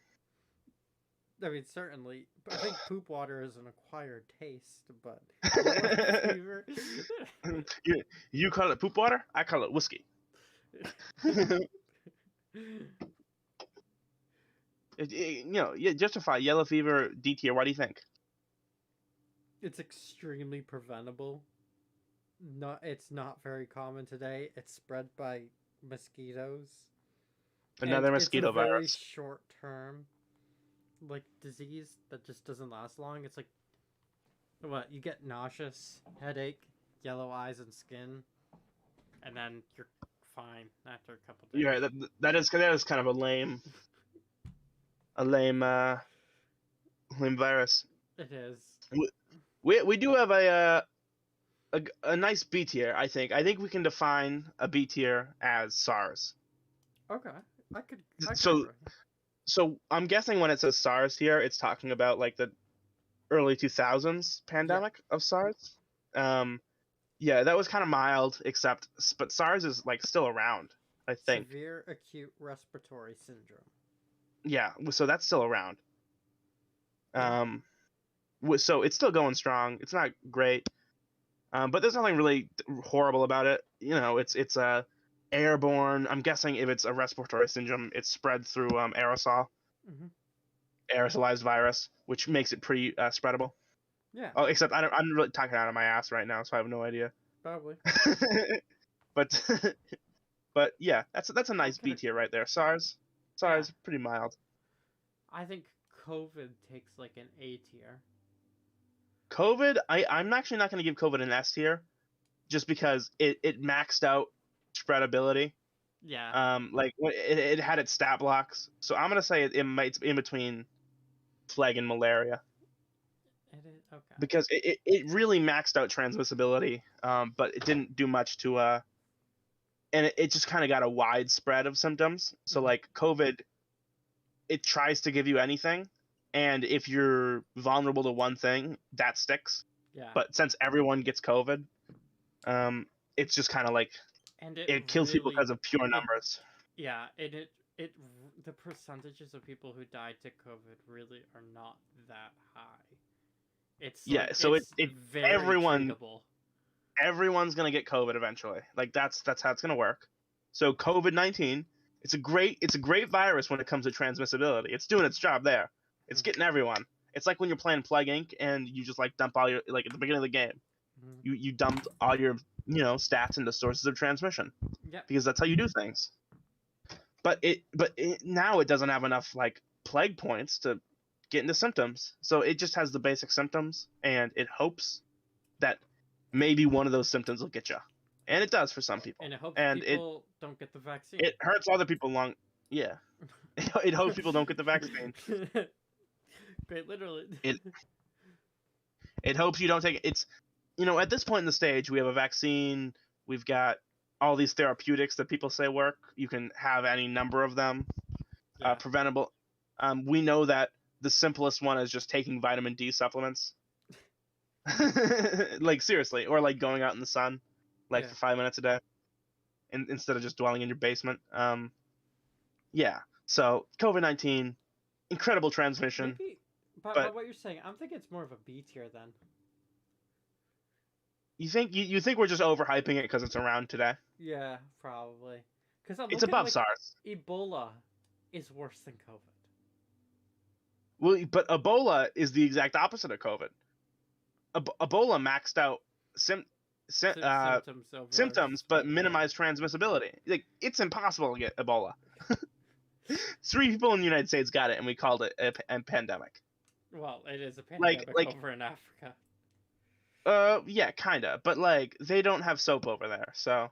I mean, certainly. I think poop water is an acquired taste, but yellow fever. You call it poop water? I call it whiskey. Justify yellow fever D tier. Why do you think? It's extremely preventable. It's not very common today. It's spread by mosquitoes. Another mosquito virus. It's a very short-term, like, disease that just doesn't last long. It's like, what, you get nauseous, headache, yellow eyes and skin, and then you're fine after a couple days. Yeah, that is kind of a lame virus. It is. We do have a nice B tier. I think we can define a B tier as SARS. Okay, I could. So I'm guessing when it says SARS here, it's talking about like the early 2000s pandemic of SARS. Yeah, that was kind of mild, but SARS is like still around, I think. Severe acute respiratory syndrome. Yeah, so that's still around. So it's still going strong. It's not great, but there's nothing really horrible about it. It's airborne. I'm guessing if it's a respiratory syndrome, it's spread through aerosol, aerosolized virus, which makes it pretty spreadable. Yeah. Oh, except I'm really talking out of my ass right now, so I have no idea. Probably. but yeah, that's a nice B tier right there. SARS, pretty mild. I think COVID takes like an A tier. COVID, I'm actually not going to give COVID an S tier, just because it maxed out spreadability. Yeah. Like it had its stat blocks, so I'm gonna say it might in between plague and malaria. It is okay. Because it really maxed out transmissibility, but it didn't do much to and it just kind of got a wide spread of symptoms. So like COVID, it tries to give you anything, and if you're vulnerable to one thing, that sticks. Yeah. But since everyone gets COVID, it's just kind of like and it kills people because of pure numbers. Yeah, and the percentages of people who died to COVID really are not that high. It's yeah, like, so it's very everyone treatable. Everyone's gonna get COVID eventually. Like that's how it's gonna work. So COVID-19, it's a great virus when it comes to transmissibility. It's doing its job there. It's getting everyone. It's like when you're playing Plague Inc. and you just like dump all your like at the beginning of the game, you dumped all your stats into sources of transmission. Yeah. Because that's how you do things. But now it doesn't have enough like plague points to get into symptoms. So it just has the basic symptoms, and it hopes that maybe one of those symptoms will get you. And it does for some people. And it hopes people don't get the vaccine. It hurts other people Yeah. It hopes people don't get the vaccine. Quite literally. It hopes you don't take it. It's, at this point in the stage, we have a vaccine. We've got all these therapeutics that people say work. You can have any number of them. Yeah. Preventable. We know that the simplest one is just taking vitamin D supplements. Like seriously, or like going out in the sun, like for 5 minutes a day, instead of just dwelling in your basement. Yeah. So COVID-19, incredible transmission. Maybe, but what you're saying, I'm thinking it's more of a B tier then. You think we're just overhyping it because it's around today? Yeah, probably. Because it's above SARS. Ebola is worse than COVID. Well, but Ebola is the exact opposite of COVID. Ebola maxed out symptoms, but minimized transmissibility. Like, it's impossible to get Ebola. 3 people in the United States got it, and we called it a pandemic. Well, it is a pandemic over in Africa. Yeah, kinda, but like they don't have soap over there, so.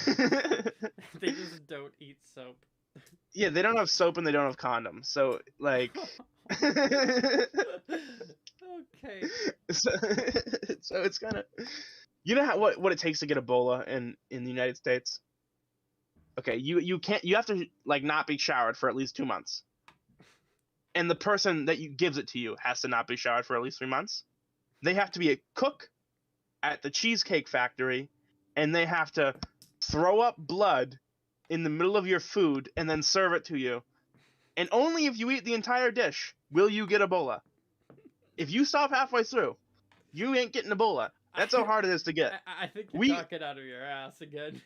They just don't eat soap. Yeah, they don't have soap and they don't have condoms, so like. Okay. So it's kind of, what it takes to get Ebola in the United States. Okay, you have to like not be showered for at least 2 months, and the person that gives it to you has to not be showered for at least 3 months. They have to be a cook at the Cheesecake Factory, and they have to throw up blood in the middle of your food and then serve it to you. And only if you eat the entire dish will you get Ebola. If you stop halfway through, you ain't getting Ebola. That's how hard it is to get. I think you're talking out of your ass again.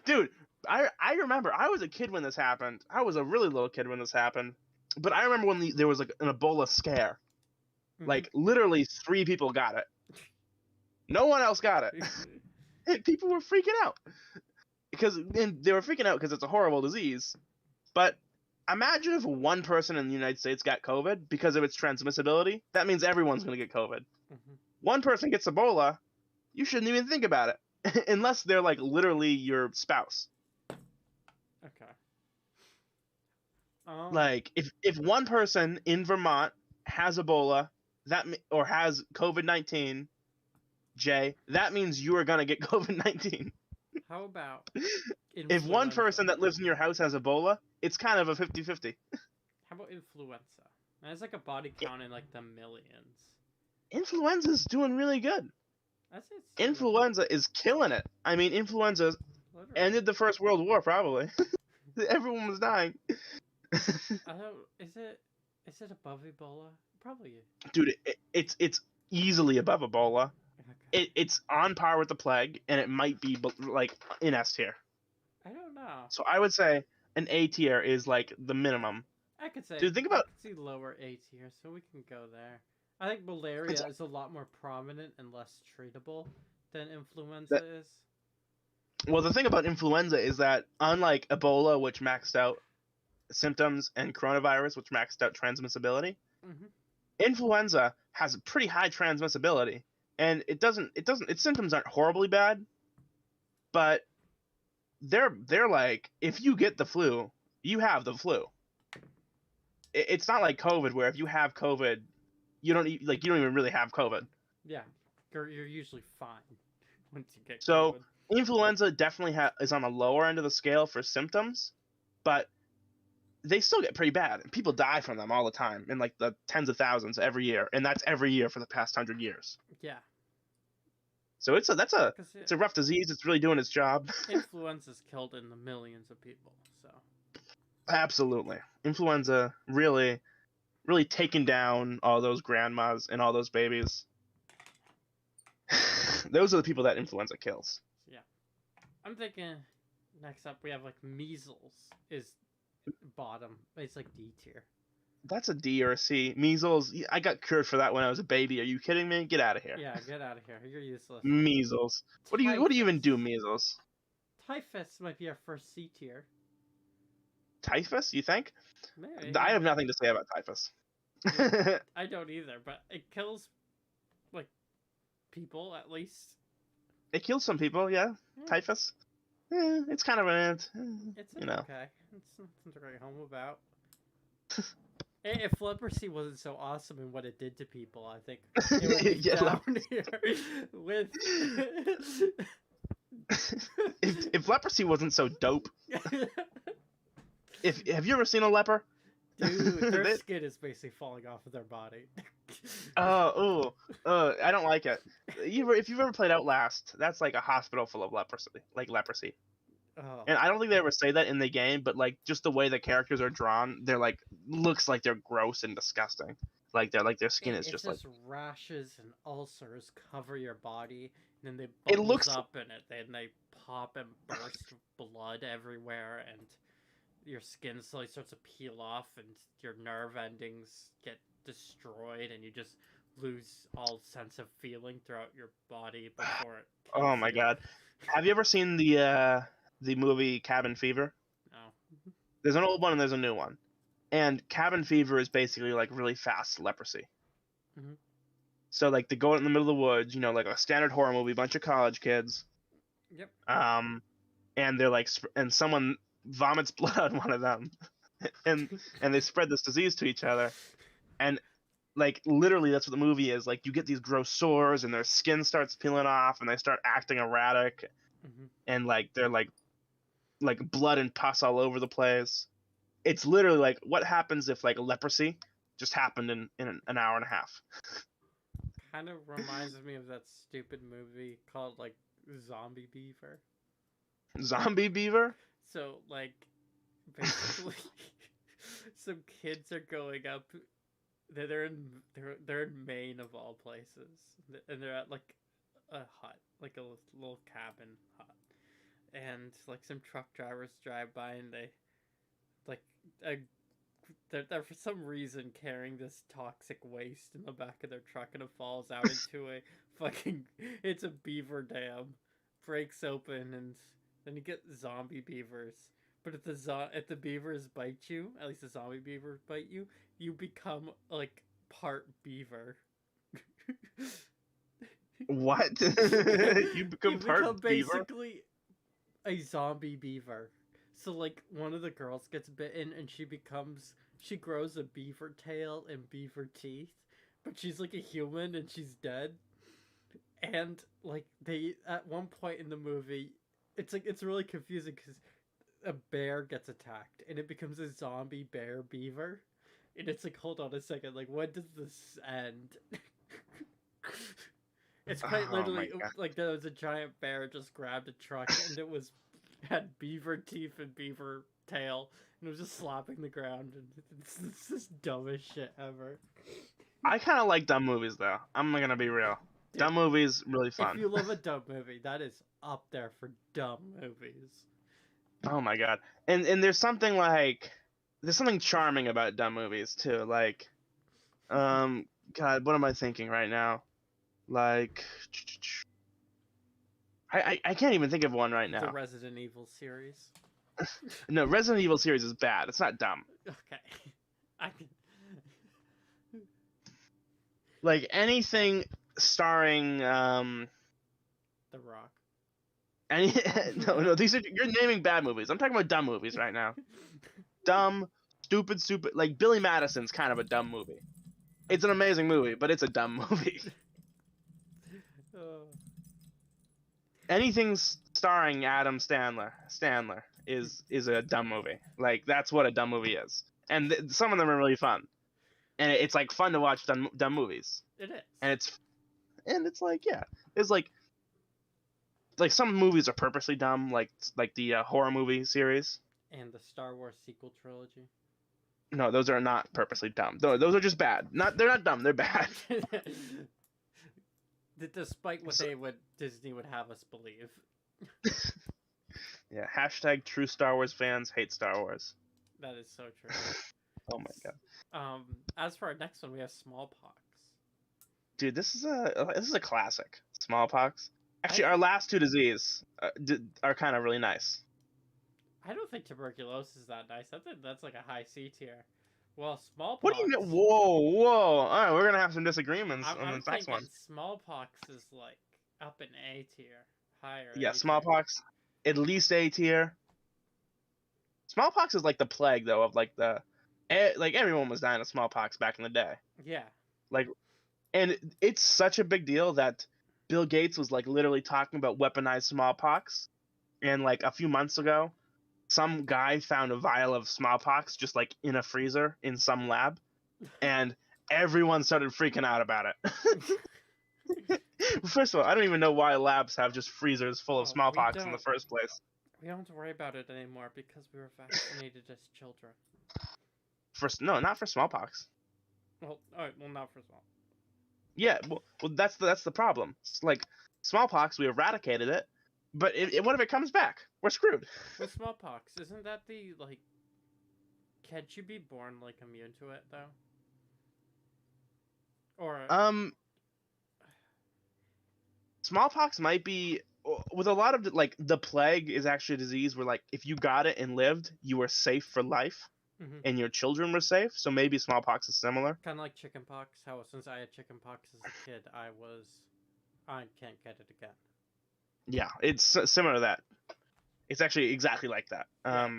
Dude, I remember I was a kid when this happened. I was a really little kid when this happened. But I remember when there was like an Ebola scare. Like literally 3 people got it. No one else got it. And people were freaking out. They were freaking out because it's a horrible disease. But imagine if 1 person in the United States got COVID because of its transmissibility. That means everyone's going to get COVID. 1 person gets Ebola, you shouldn't even think about it. Unless they're like literally your spouse. Okay. Like if 1 person in Vermont has Ebola, or has COVID-19, Jay, that means you are going to get COVID-19. How about if 1 person that lives in your house has Ebola, it's kind of a 50-50. How about influenza? That's like a body count in like the millions. Influenza's doing really good. Influenza is killing it. I mean, influenza ended the First World War, probably. Everyone was dying. Is it above Ebola? Probably. Dude, it's easily above Ebola. Okay. It's on par with the plague, and it might be like in S tier. I don't know. So I would say an A tier is like the minimum. I could say. Dude, think about. I could see lower A tier, so we can go there. I think malaria is a lot more prominent and less treatable than influenza is. Well, the thing about influenza is that unlike Ebola, which maxed out symptoms, and coronavirus, which maxed out transmissibility, influenza has a pretty high transmissibility, and its symptoms aren't horribly bad, but they're like, if you get the flu, you have the flu. It's not like COVID, where if you have COVID, you don't even really have COVID. Yeah, you're usually fine once you get So COVID. influenza definitely is on the lower end of the scale for symptoms, but they still get pretty bad, and people die from them all the time, in like the tens of thousands every year, and that's every year for the past 100 years. Yeah. So it's a rough disease. It's really doing its job. Influenza's killed in the millions of people. So. Absolutely, influenza really, really taking down all those grandmas and all those babies. Those are the people that influenza kills. Yeah, I'm thinking next up we have like measles is bottom. It's like D tier. That's a D or a C. Measles, I got cured for that when I was a baby. Are you kidding me? Get out of here. Yeah, get out of here. You're useless. Measles. What do you even do, measles? Typhus might be our first C tier. Typhus, you think? Maybe. I have nothing to say about typhus. I don't either, but it kills like people at least. It kills some people, yeah. Typhus. It's kind of it's okay. It's something to write home about. If leprosy wasn't so awesome in what it did to people, I think it would be down here with. if leprosy wasn't so dope. Have you ever seen a leper? Dude, their skin is basically falling off of their body. I don't like it. If you've ever played Outlast, that's like a hospital full of leprosy. Oh. And I don't think they ever say that in the game, but like just the way the characters are drawn, they're like looks like they're gross and disgusting. Like their skin is just like rashes and ulcers cover your body, and then they bubbles up in it, and they pop and burst blood everywhere, and your skin slowly starts to peel off, and your nerve endings get destroyed, and you just lose all sense of feeling throughout your body before it. Oh my god! Have you ever seen the movie Cabin Fever? No. There's an old one and there's a new one, and Cabin Fever is basically like really fast leprosy. Mm-hmm. So like they go out in the middle of the woods, like a standard horror movie, bunch of college kids. Yep. And they're like, and someone vomits blood on one of them, and they spread this disease to each other, and like literally that's what the movie is. Like you get these gross sores, and their skin starts peeling off, and they start acting erratic, and like they're like blood and pus all over the place. It's literally like what happens if like leprosy just happened in an hour and a half. Kind of reminds me of that stupid movie called like Zombie Beaver. Zombie Beaver? So like basically some kids are going up. They're in Maine of all places, and they're at like a hut, like a little cabin hut, and like some truck drivers drive by, and they like they're for some reason carrying this toxic waste in the back of their truck, and it falls out into a fucking it's a beaver dam, breaks open, and then you get zombie beavers. But if the beavers bite you, at least the zombie beavers bite you, you become like part beaver. What? You become part beaver? Basically a zombie beaver. So like one of the girls gets bitten and she grows a beaver tail and beaver teeth, but she's like a human and she's dead. And like they at one point in the movie, it's really confusing because a bear gets attacked and it becomes a zombie bear beaver, and it's like, hold on a second, like when does this end? It's quite literally like there was a giant bear just grabbed a truck and it had beaver teeth and beaver tail, and it was just slapping the ground, and it's this dumbest shit ever. I kind of like dumb movies though. I'm not gonna be real. Dude, dumb movies really fun. If you love a dumb movie, that is up there for dumb movies. Oh my god. And there's something charming about dumb movies too. Like god, what am I thinking right now? Like I can't even think of one right now. The Resident Evil series. No, Resident Evil series is bad. It's not dumb. Okay. Like anything starring The Rock. any no, you're naming bad movies. I'm talking about dumb movies right now. Dumb, stupid. Like Billy Madison's kind of a dumb movie. It's an amazing movie, but it's a dumb movie. Anything starring Adam Stanler is a dumb movie. Like that's what a dumb movie is. And some of them are really fun. And it's like fun to watch dumb movies. It is. And it's like, yeah, it's like some movies are purposely dumb, like the horror movie series. And the Star Wars sequel trilogy. No, those are not purposely dumb. Those are just bad. They're not dumb. They're bad. Despite what Disney would have us believe. Yeah. Hashtag true Star Wars fans hate Star Wars. That is so true. Oh my god. As for our next one, we have smallpox. Dude, this is a classic. Smallpox. Actually, our last two diseases are kind of really nice. I don't think tuberculosis is that nice. I think that's like a high C tier. Well, smallpox. What do you mean? Whoa! All right, we're gonna have some disagreements on this next one. Smallpox is like up in A tier, higher. Yeah, smallpox, at least A tier. Smallpox is like the plague, though, of like everyone was dying of smallpox back in the day. Yeah. Like, and it's such a big deal that Bill Gates was like literally talking about weaponized smallpox, and like a few months ago, some guy found a vial of smallpox just like in a freezer in some lab, and everyone started freaking out about it. First of all, I don't even know why labs have just freezers full of smallpox in the first place. We don't have to worry about it anymore because we were vaccinated as children. No, not for smallpox. Well, alright, well, not for smallpox. Yeah, well, that's the problem. It's like smallpox, we eradicated it, but what if it comes back? We're screwed. With smallpox, isn't that the like? Can't you be born like immune to it though? Or smallpox might be with a lot of like the plague is actually a disease where like if you got it and lived, you were safe for life. Mm-hmm. And your children were safe, so maybe smallpox is similar. Kind of like chickenpox. How since I had chickenpox as a kid, I can't get it again. Yeah, it's similar to that. It's actually exactly like that. Yeah.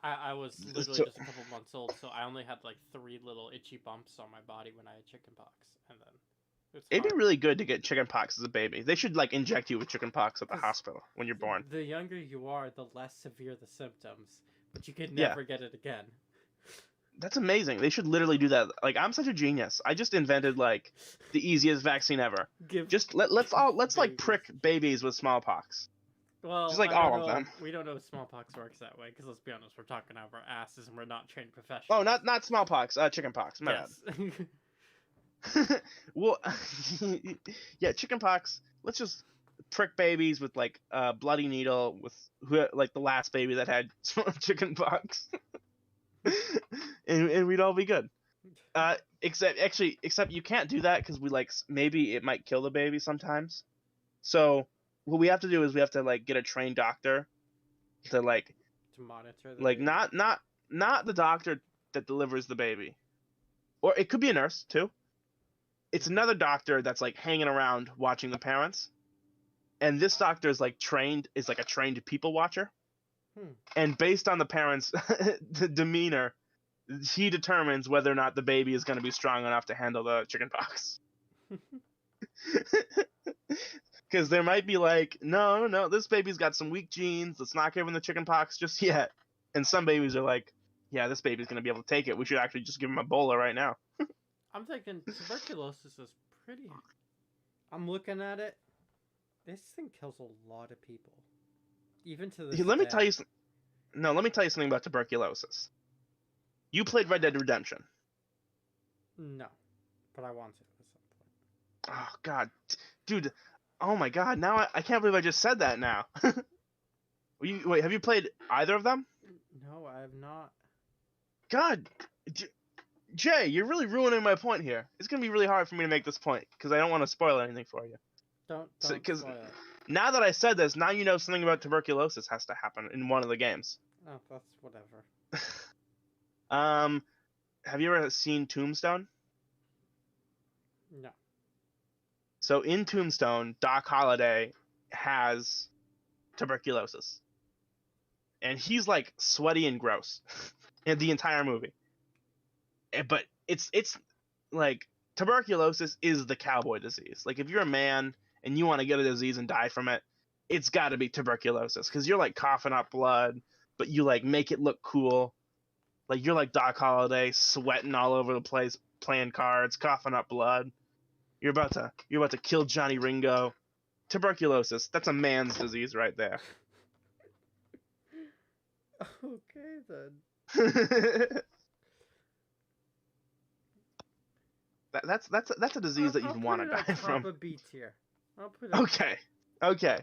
I was literally just a couple months old, so I only had like 3 little itchy bumps on my body when I had chickenpox, and then it'd be really good to get chickenpox as a baby. They should like inject you with chickenpox at the hospital when you're born. The younger you are, the less severe the symptoms. But you could never get it again. That's amazing. They should literally do that. Like, I'm such a genius. I just invented like the easiest vaccine ever. Let's like prick babies with smallpox. Well, just like all of them. We don't know if smallpox works that way because let's be honest, we're talking out of our asses and we're not trained professionals. Oh, not smallpox. Chickenpox. My bad. Well, yeah, chickenpox. Let's just prick babies with like a bloody needle with like the last baby that had chickenpox, and we'd all be good. Except you can't do that because maybe it might kill the baby sometimes. So what we have to do is we have to like get a trained doctor to monitor the baby. Not the doctor that delivers the baby, or it could be a nurse too. It's another doctor that's like hanging around watching the parents. And this doctor is like a trained people watcher. And based on the parents' the demeanor, he determines whether or not the baby is going to be strong enough to handle the chickenpox. Because there might be like, no, this baby's got some weak genes. Let's not give him the chickenpox just yet. And some babies are like, yeah, this baby's going to be able to take it. We should actually just give him Ebola right now. I'm thinking tuberculosis is pretty. I'm looking at it. This thing kills a lot of people. Even to this day. Let me tell you something about tuberculosis. You played Red Dead Redemption. No. But I want to at some point. Oh, God. Dude. Oh, my God. Now I can't believe I just said that now. Wait, have you played either of them? No, I have not. God. Jay, you're really ruining my point here. It's going to be really hard for me to make this point because I don't want to spoil anything for you. Don't spoil it. Now that I said this, now you know something about tuberculosis has to happen in one of the games. Oh, that's whatever. Have you ever seen Tombstone? No. So in Tombstone, Doc Holliday has tuberculosis. And he's like sweaty and gross in the entire movie. But it's like tuberculosis is the cowboy disease. Like if you're a man and you want to get a disease and die from it, it's got to be tuberculosis because you're like coughing up blood, but you like make it look cool. Like you're like Doc Holliday, sweating all over the place, playing cards, coughing up blood. You're about to kill Johnny Ringo. Tuberculosis, that's a man's disease right there. Okay then. That's a disease that you'd want to die from. I'll put it at top of B tier. Okay.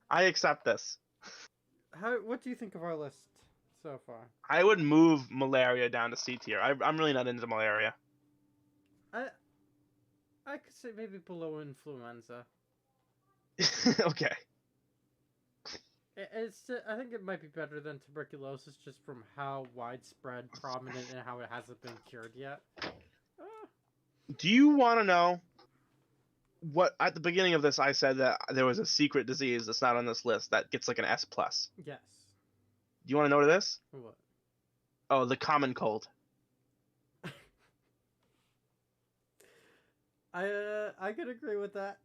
I accept this. What do you think of our list so far? I would move malaria down to C tier. I'm really not into malaria. I could say maybe below influenza. Okay. I think it might be better than tuberculosis just from how widespread, prominent, and how it hasn't been cured yet. Do you want to know what at the beginning of this I said that there was a secret disease that's not on this list that gets like an S+? Yes. Do you want to know what it is? What? Oh, the common cold. I could agree with that.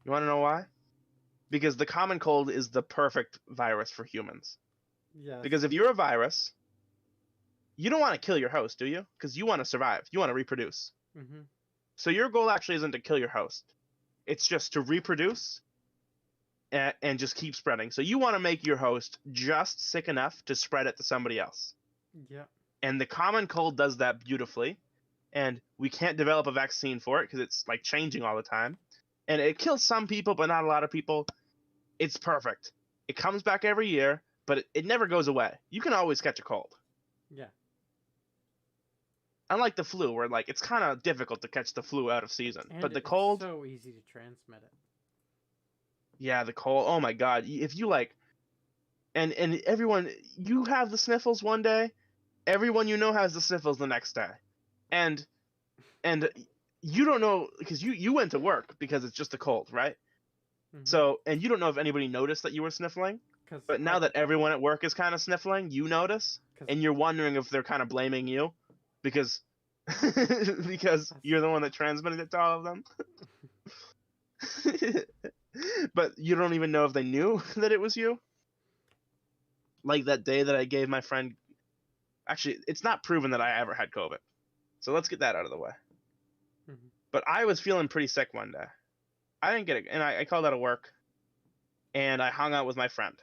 You want to know why? Because the common cold is the perfect virus for humans. Yes. Because if you're a virus, you don't want to kill your host, do you? Because you want to survive. You want to reproduce. Mm-hmm. So your goal actually isn't to kill your host. It's just to reproduce and just keep spreading. So you want to make your host just sick enough to spread it to somebody else. Yeah. And the common cold does that beautifully. And we can't develop a vaccine for it because it's like changing all the time. And it kills some people, but not a lot of people. It's perfect. It comes back every year, but it never goes away. You can always catch a cold. Yeah. Unlike the flu, where like it's kind of difficult to catch the flu out of season. And but the cold, so easy to transmit it. Yeah, the cold. Oh my God! If you like, and everyone, you have the sniffles one day, everyone you know has the sniffles the next day, and you don't know because you went to work because it's just a cold, right? Mm-hmm. So, and you don't know if anybody noticed that you were sniffling. But now that everyone at work is kind of sniffling, you notice, and you're wondering if they're kind of blaming you because you're the one that transmitted it to all of them. But you don't even know if they knew that it was you. Like that day that I gave my friend. Actually, it's not proven that I ever had COVID. So let's get that out of the way. Mm-hmm. But I was feeling pretty sick one day. I didn't get it, and I called out of work, and I hung out with my friend.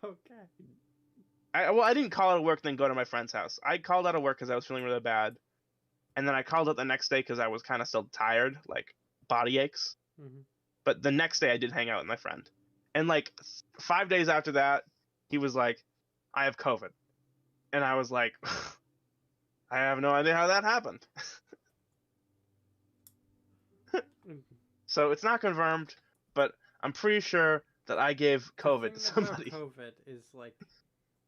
Okay. I didn't call out of work then go to my friend's house. I called out of work because I was feeling really bad, and then I called out the next day because I was kind of still tired, like body aches. Mm-hmm. But the next day I did hang out with my friend, and like 5 days after that, he was like, "I have COVID," and I was like, "I have no idea how that happened." So it's not confirmed, but I'm pretty sure that I gave COVID to somebody. COVID is like,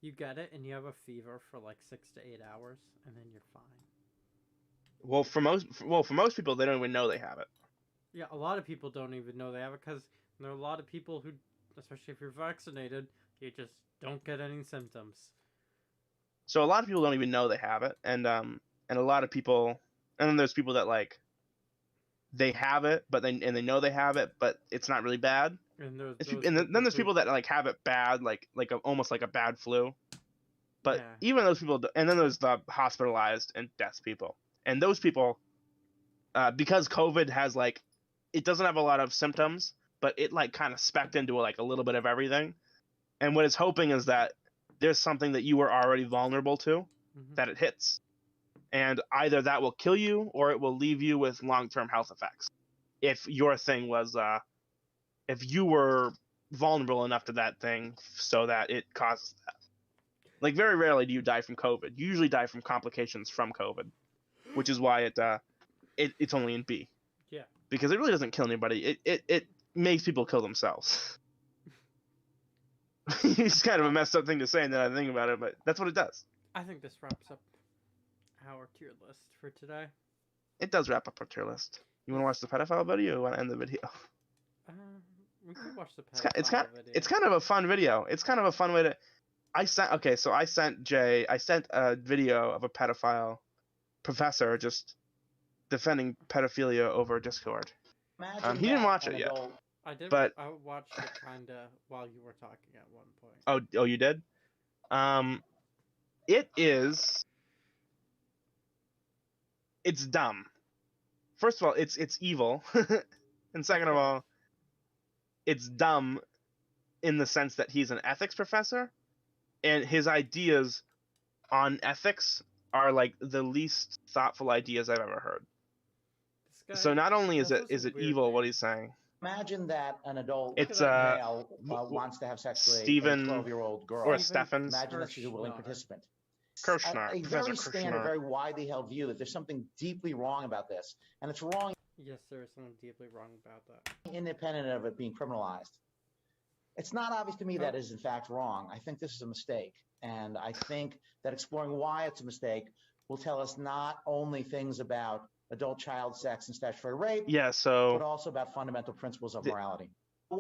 you get it and you have a fever for like 6 to 8 hours, and then you're fine. Well, for most people, they don't even know they have it. Yeah, a lot of people don't even know they have it because there are a lot of people who, especially if you're vaccinated, you just don't get any symptoms. So a lot of people don't even know they have it, and a lot of people, and then there's people that like. They have it, but they know they have it, but it's not really bad. And then there's people that like have it bad, almost like a bad flu. But even those people, and then there's the hospitalized and death people, and those people, because COVID has like, it doesn't have a lot of symptoms, but it like kind of specked into like a little bit of everything. And what it's hoping is that there's something that you were already vulnerable to, mm-hmm. that it hits. And either that will kill you or it will leave you with long-term health effects. If your thing was, if you were vulnerable enough to that thing so that it causes that. Like very rarely do you die from COVID. You usually die from complications from COVID, which is why it's only in B. Yeah. Because it really doesn't kill anybody. It makes people kill themselves. It's kind of a messed up thing to say now that I think about it, but that's what it does. I think this wraps up our tier list for today. It does wrap up our tier list. You want to watch the pedophile video, or you want to end the video? We could watch the pedophile video. It's kind of a fun video. It's kind of a fun way to. I sent a video of a pedophile professor just defending pedophilia over Discord. He didn't watch it yet. I did. But I watched it kinda while you were talking at one point. Oh, you did? It is. It's dumb. First of all, it's evil, and second of all, it's dumb in the sense that he's an ethics professor, and his ideas on ethics are like the least thoughtful ideas I've ever heard. So not only is it evil what he's saying. Imagine that an adult it's male wants to have sex with a 12-year-old girl. Or Steffens. Imagine that she's a willing participant. Kirshner, a very standard, very widely held view that there's something deeply wrong about this, and it's wrong. Yes, there is something deeply wrong about that. Independent of it being criminalized. It's not obvious to me that is in fact wrong. I think this is a mistake, and I think that exploring why it's a mistake will tell us not only things about adult child sex and statutory rape, but also about fundamental principles of morality.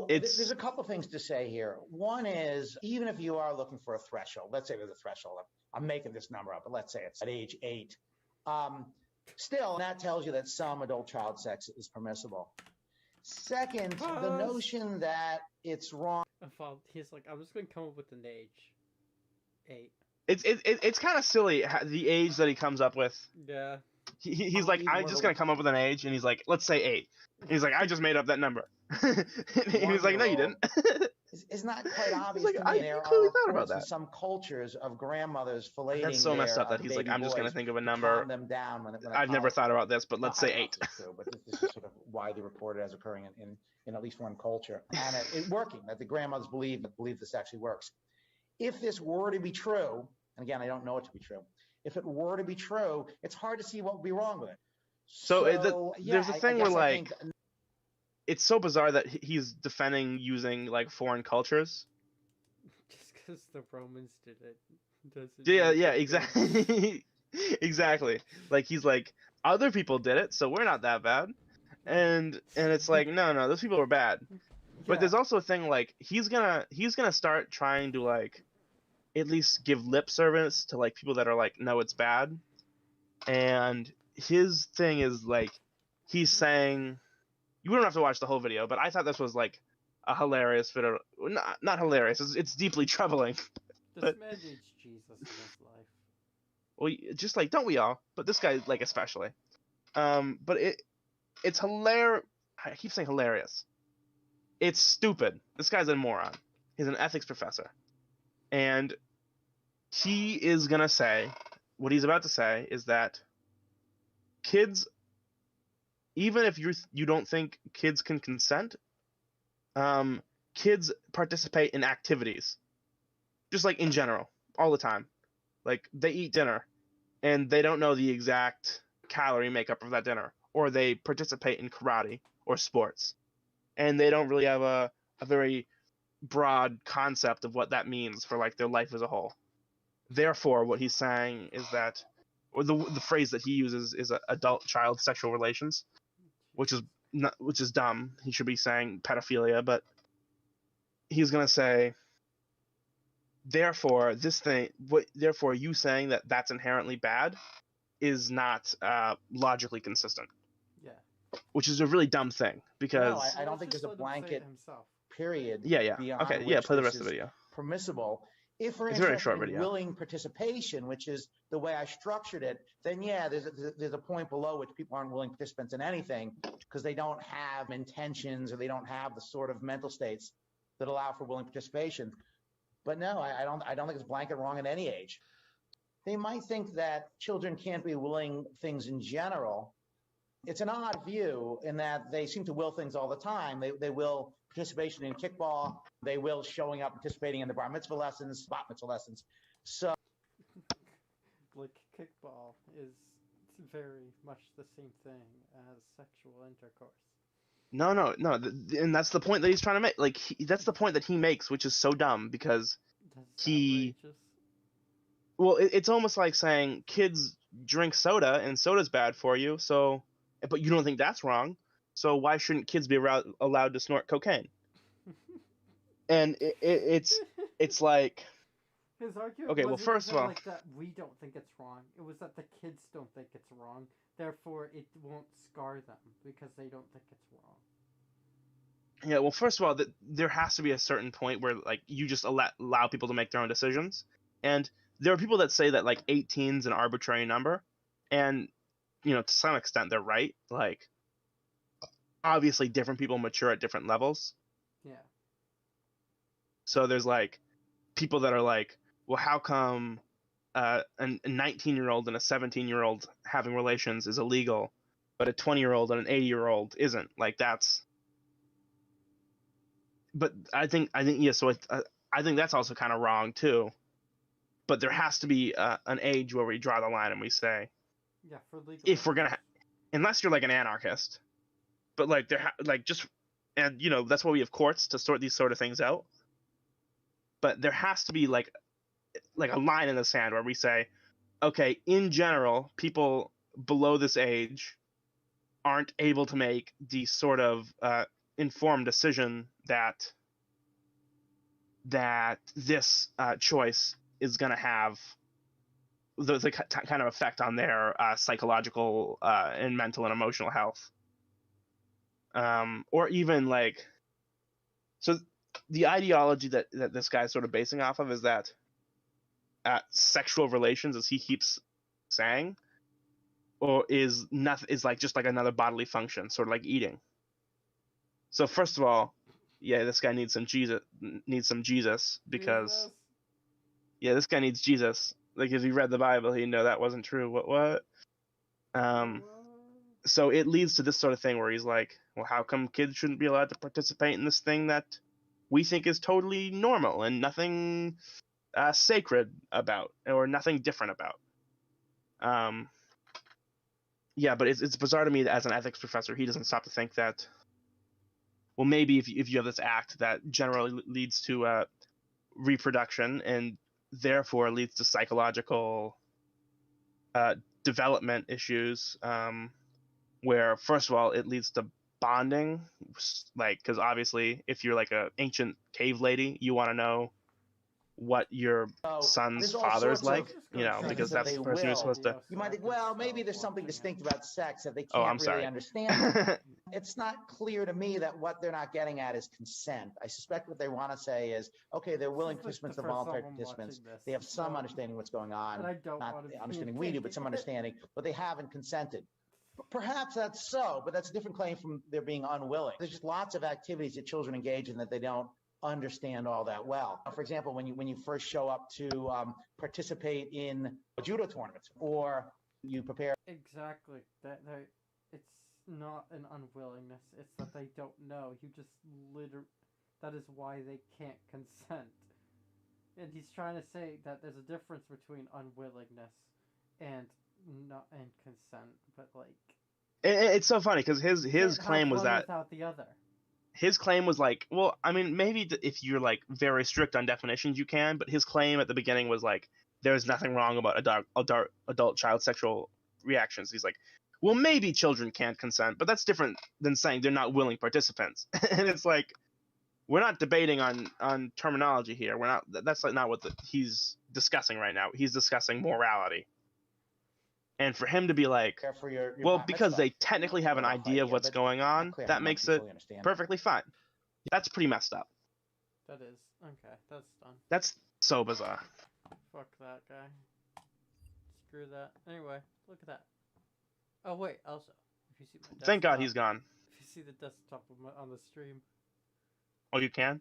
There's a couple things to say here. One is, even if you are looking for a threshold, let's say there's a threshold. I'm making this number up, but let's say it's at age 8. Still, that tells you that some adult child sex is permissible. Second, the notion that it's wrong. He's like, I'm just going to come up with an age. 8. It's kind of silly the age that he comes up with. Yeah. He's like, I'm just gonna come up with an age, and he's like, let's say 8. He's like, I just made up that number. And he's like, no, you didn't. It's not quite obvious to me. I clearly thought about that. Some cultures of grandmothers filleting That's so messed up that he's like, I'm just gonna think of a number. Them down when I've never thought about this, but let's say 8. True, but this is sort of widely reported as occurring in at least one culture, and it working. That the grandmothers believe this actually works. If this were to be true, and again, I don't know it to be true. If it were to be true, it's hard to see what would be wrong with it. There's a thing where like, it's so bizarre that he's defending using like foreign cultures. Just because the Romans did it doesn't. Yeah, exactly. Exactly. Like he's like, other people did it, so we're not that bad. And it's like, no, those people are bad. But there's also a thing like he's gonna start trying to like at least give lip service to like people that are like, no, it's bad. And his thing is like, he's saying, you don't have to watch the whole video, but I thought this was like a hilarious video. Not hilarious. It's deeply troubling. This man needs Jesus in his life. Well, just like, don't we all? But this guy like especially. But it's hilarious. I keep saying hilarious. It's stupid. This guy's a moron. He's an ethics professor. And he is going to say, what he's about to say is that kids, even if you don't think kids can consent, kids participate in activities. Just like in general, all the time. Like they eat dinner and they don't know the exact calorie makeup of that dinner. Or they participate in karate or sports. And they don't really have a very broad concept of what that means for like their life as a whole. Therefore, what he's saying is that, or the phrase that he uses is adult-child sexual relations, which is dumb. He should be saying pedophilia, but he's gonna say, therefore, therefore you saying that that's inherently bad is not logically consistent. Yeah. Which is a really dumb thing because I don't think there's a blanket period. Yeah. Okay. Yeah. Play the rest of the video. Permissible. If we're interested in willing participation, which is the way I structured it, then yeah, there's a point below which people aren't willing participants in anything because they don't have intentions or they don't have the sort of mental states that allow for willing participation. But no, I don't think it's blanket wrong at any age. They might think that children can't be willing things in general. It's an odd view in that they seem to will things all the time. They will participation in kickball. They will showing up, participating in the bar mitzvah lessons, bat mitzvah lessons. So, like kickball is very much the same thing as sexual intercourse. No, and that's the point that he's trying to make. Like that's the point that he makes, which is so dumb because he. Well, it's almost like saying kids drink soda and soda's bad for you, so, but you don't think that's wrong, so why shouldn't kids be allowed to snort cocaine? And it's like, His argument okay, well, wasn't first of even all, like that we don't think it's wrong. It was that the kids don't think it's wrong. Therefore, it won't scar them because they don't think it's wrong. yeah, well, first of all, there has to be a certain point where like you just allow people to make their own decisions, and there are people that say that like 18 is an arbitrary number, and to some extent they're right. Like, obviously, different people mature at different levels. Yeah. So there's like people that are like, well, how come a 19-year-old and a 17-year-old having relations is illegal, but a 20-year-old and an 80-year-old isn't? Like, that's. But I think yeah. So I think that's also kind of wrong too. But there has to be an age where we draw the line and we say, yeah, for legal. If we're gonna, unless you're like an anarchist, but like just, and that's why we have courts to sort these sort of things out. But there has to be like a line in the sand where we say, okay, in general, people below this age aren't able to make the sort of informed decision that this choice is going to have the kind of effect on their psychological and mental and emotional health. Or even like, so the ideology that this guy's sort of basing off of is that sexual relations, as he keeps saying, or is like just like another bodily function, sort of like eating. So first of all, yeah, this guy needs some Jesus, because yeah, this guy needs Jesus. Like, if he read the Bible, he'd know that wasn't true. What? So it leads to this sort of thing where he's like, well, how come kids shouldn't be allowed to participate in this thing that we think is totally normal and nothing sacred about, or nothing different about? Yeah, but it's bizarre to me that as an ethics professor, he doesn't stop to think that, well, maybe if you have this act that generally leads to reproduction and therefore leads to psychological development issues, where first of all it leads to bonding, like, because obviously if you're like an ancient cave lady, you want to know what your son's father's like, because that's the person who's supposed to. You might think, well, maybe there's something distinct about sex that they can't really understand. It's not clear to me that what they're not getting at is consent. I suspect what they want to say is, okay, they're willing participants, they're voluntary participants. They have some understanding what's going on, not the understanding we do, but some understanding, but they haven't consented. Perhaps that's so, but that's a different claim from their being unwilling. There's just lots of activities that children engage in that they don't understand all that well. For example, when you first show up to participate in a judo tournament, or you prepare. Exactly. It's not an unwillingness. It's that they don't know. You just that is why they can't consent. And he's trying to say that there's a difference between unwillingness and not and consent, but like it's so funny because his claim was that without the other. His claim was like, well, I mean, maybe if you're like very strict on definitions, you can. But his claim at the beginning was like, there's nothing wrong about adult child sexual reactions. He's like, well, maybe children can't consent, but that's different than saying they're not willing participants. And it's like, we're not debating on terminology here. We're not. That's like not what he's discussing right now. He's discussing morality. And for him to be like, well, because they technically have an idea of what's going on, that makes it perfectly fine. That's pretty messed up. That is. Okay, that's done. That's so bizarre. Fuck that guy. Screw that. Anyway, look at that. Oh, wait, also, if you see my desktop, thank God he's gone. If you see the desktop on the stream. Oh, you can?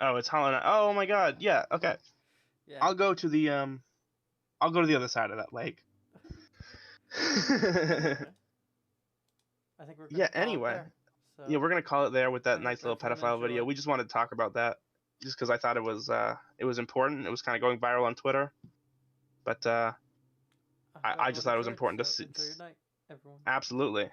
Oh, it's Hollow Knight. Oh my God, yeah, okay. Yeah. I'll go to the other side of that lake. I think we're gonna anyway. there, so. Yeah, we're gonna call it there with that nice little pedophile video. We just wanted to talk about that, just because I thought it was important. It was kind of going viral on Twitter, but I just thought it was important to see. Enjoy your night, everyone. Absolutely.